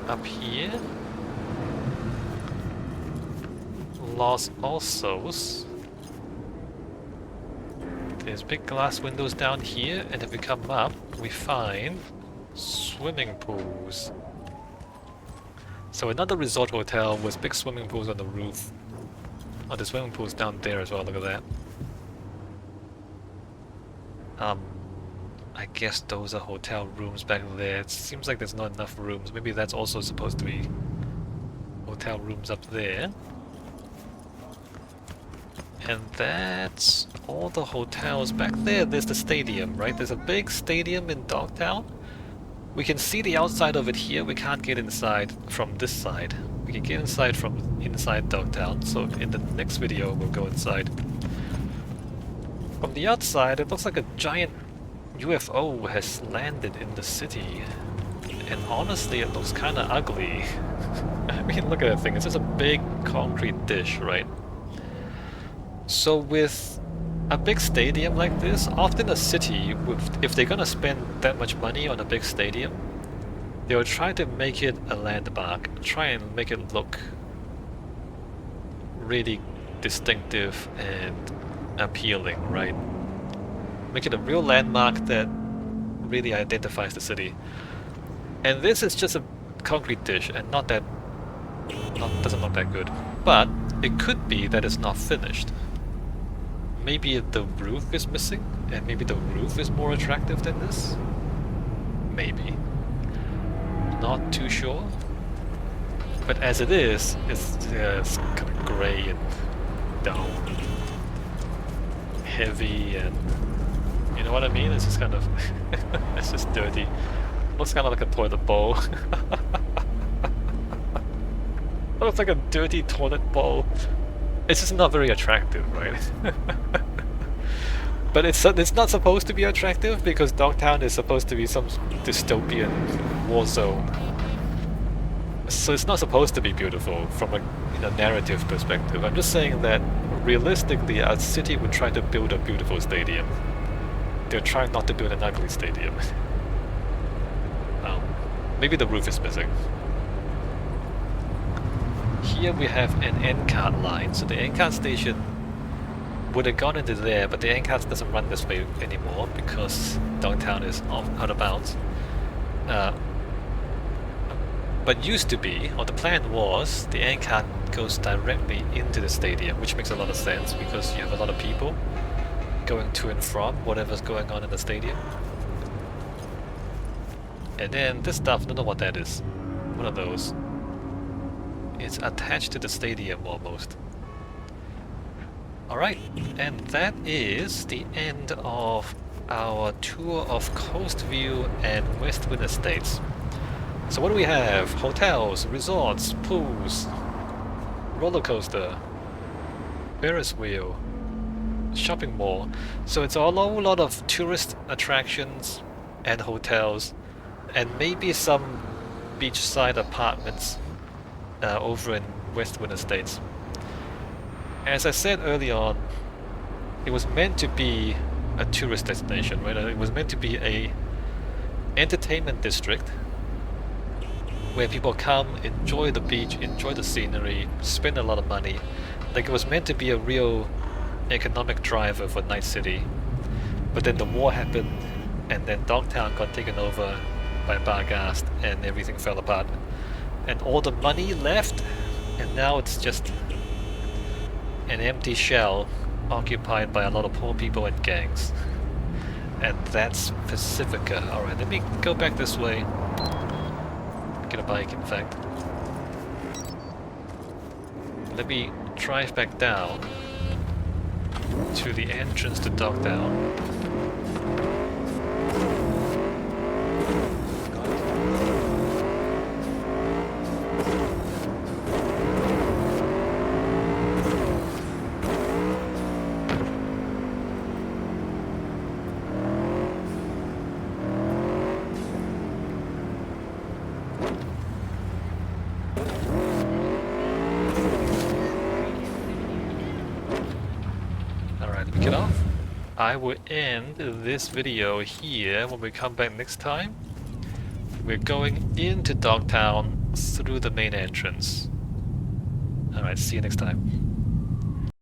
up here. Los Osos. There's big glass windows down here, and if we come up, we find swimming pools. So another resort hotel with big swimming pools on the roof. Oh, the swimming pool's down there as well, look at that. I guess those are hotel rooms back there. It seems like there's not enough rooms. Maybe that's also supposed to be hotel rooms up there. And that's all the hotels back there. There's the stadium, right? There's a big stadium in Dogtown. We can see the outside of it here. We can't get inside from this side. We can get inside from inside Dogtown. So in the next video, we'll go inside. From the outside, it looks like a giant UFO has landed in the city. And honestly, it looks kind of ugly. I mean, look at that thing. It's just a big concrete dish, right? So with a big stadium like this, often a city, if they're gonna spend that much money on a big stadium, they'll try to make it a landmark, try and make it look really distinctive and appealing, right? Make it a real landmark that really identifies the city. And this is just a concrete dish and doesn't look that good. But it could be that it's not finished. Maybe the roof is missing, and maybe the roof is more attractive than this? Maybe. Not too sure. But as it is, it's kind of grey and dull. Heavy and... you know what I mean? It's just kind of... it's just dirty. Looks kind of like a toilet bowl. Looks like a dirty toilet bowl. It's just not very attractive, right? But it's not supposed to be attractive because Dogtown is supposed to be some dystopian war zone. So it's not supposed to be beautiful from a narrative perspective. I'm just saying that realistically, a city would try to build a beautiful stadium. They're trying not to build an ugly stadium. Maybe the roof is missing. Here we have an N-card line, so the N-card station would have gone into there, but the N-card doesn't run this way anymore because Dogtown is out of bounds. But used to be, or the plan was, the N-card goes directly into the stadium, which makes a lot of sense because you have a lot of people going to and from whatever's going on in the stadium. And then this stuff, I don't know what that is. What are those? It's attached to the stadium almost. Alright, and that is the end of our tour of Coastview and Westwind Estates. So what do we have? Hotels, resorts, pools, roller coaster, ferris wheel, shopping mall. So it's a whole lot of tourist attractions and hotels, and maybe some beachside apartments over in Westwind Estates. As I said early on, it was meant to be a tourist destination, right? It was meant to be a entertainment district where people come, enjoy the beach, enjoy the scenery, spend a lot of money. Like, it was meant to be a real economic driver for Night City. But then the war happened, and then Dogtown got taken over by Barghast, and everything fell apart. And all the money left, and now it's just an empty shell occupied by a lot of poor people and gangs. And that's Pacifica. Alright, let me go back this way. Get a bike, in fact. Let me drive back down to the entrance to Dogtown. I will end this video here. When we come back next time, we're going into Dogtown through the main entrance. Alright, see you next time.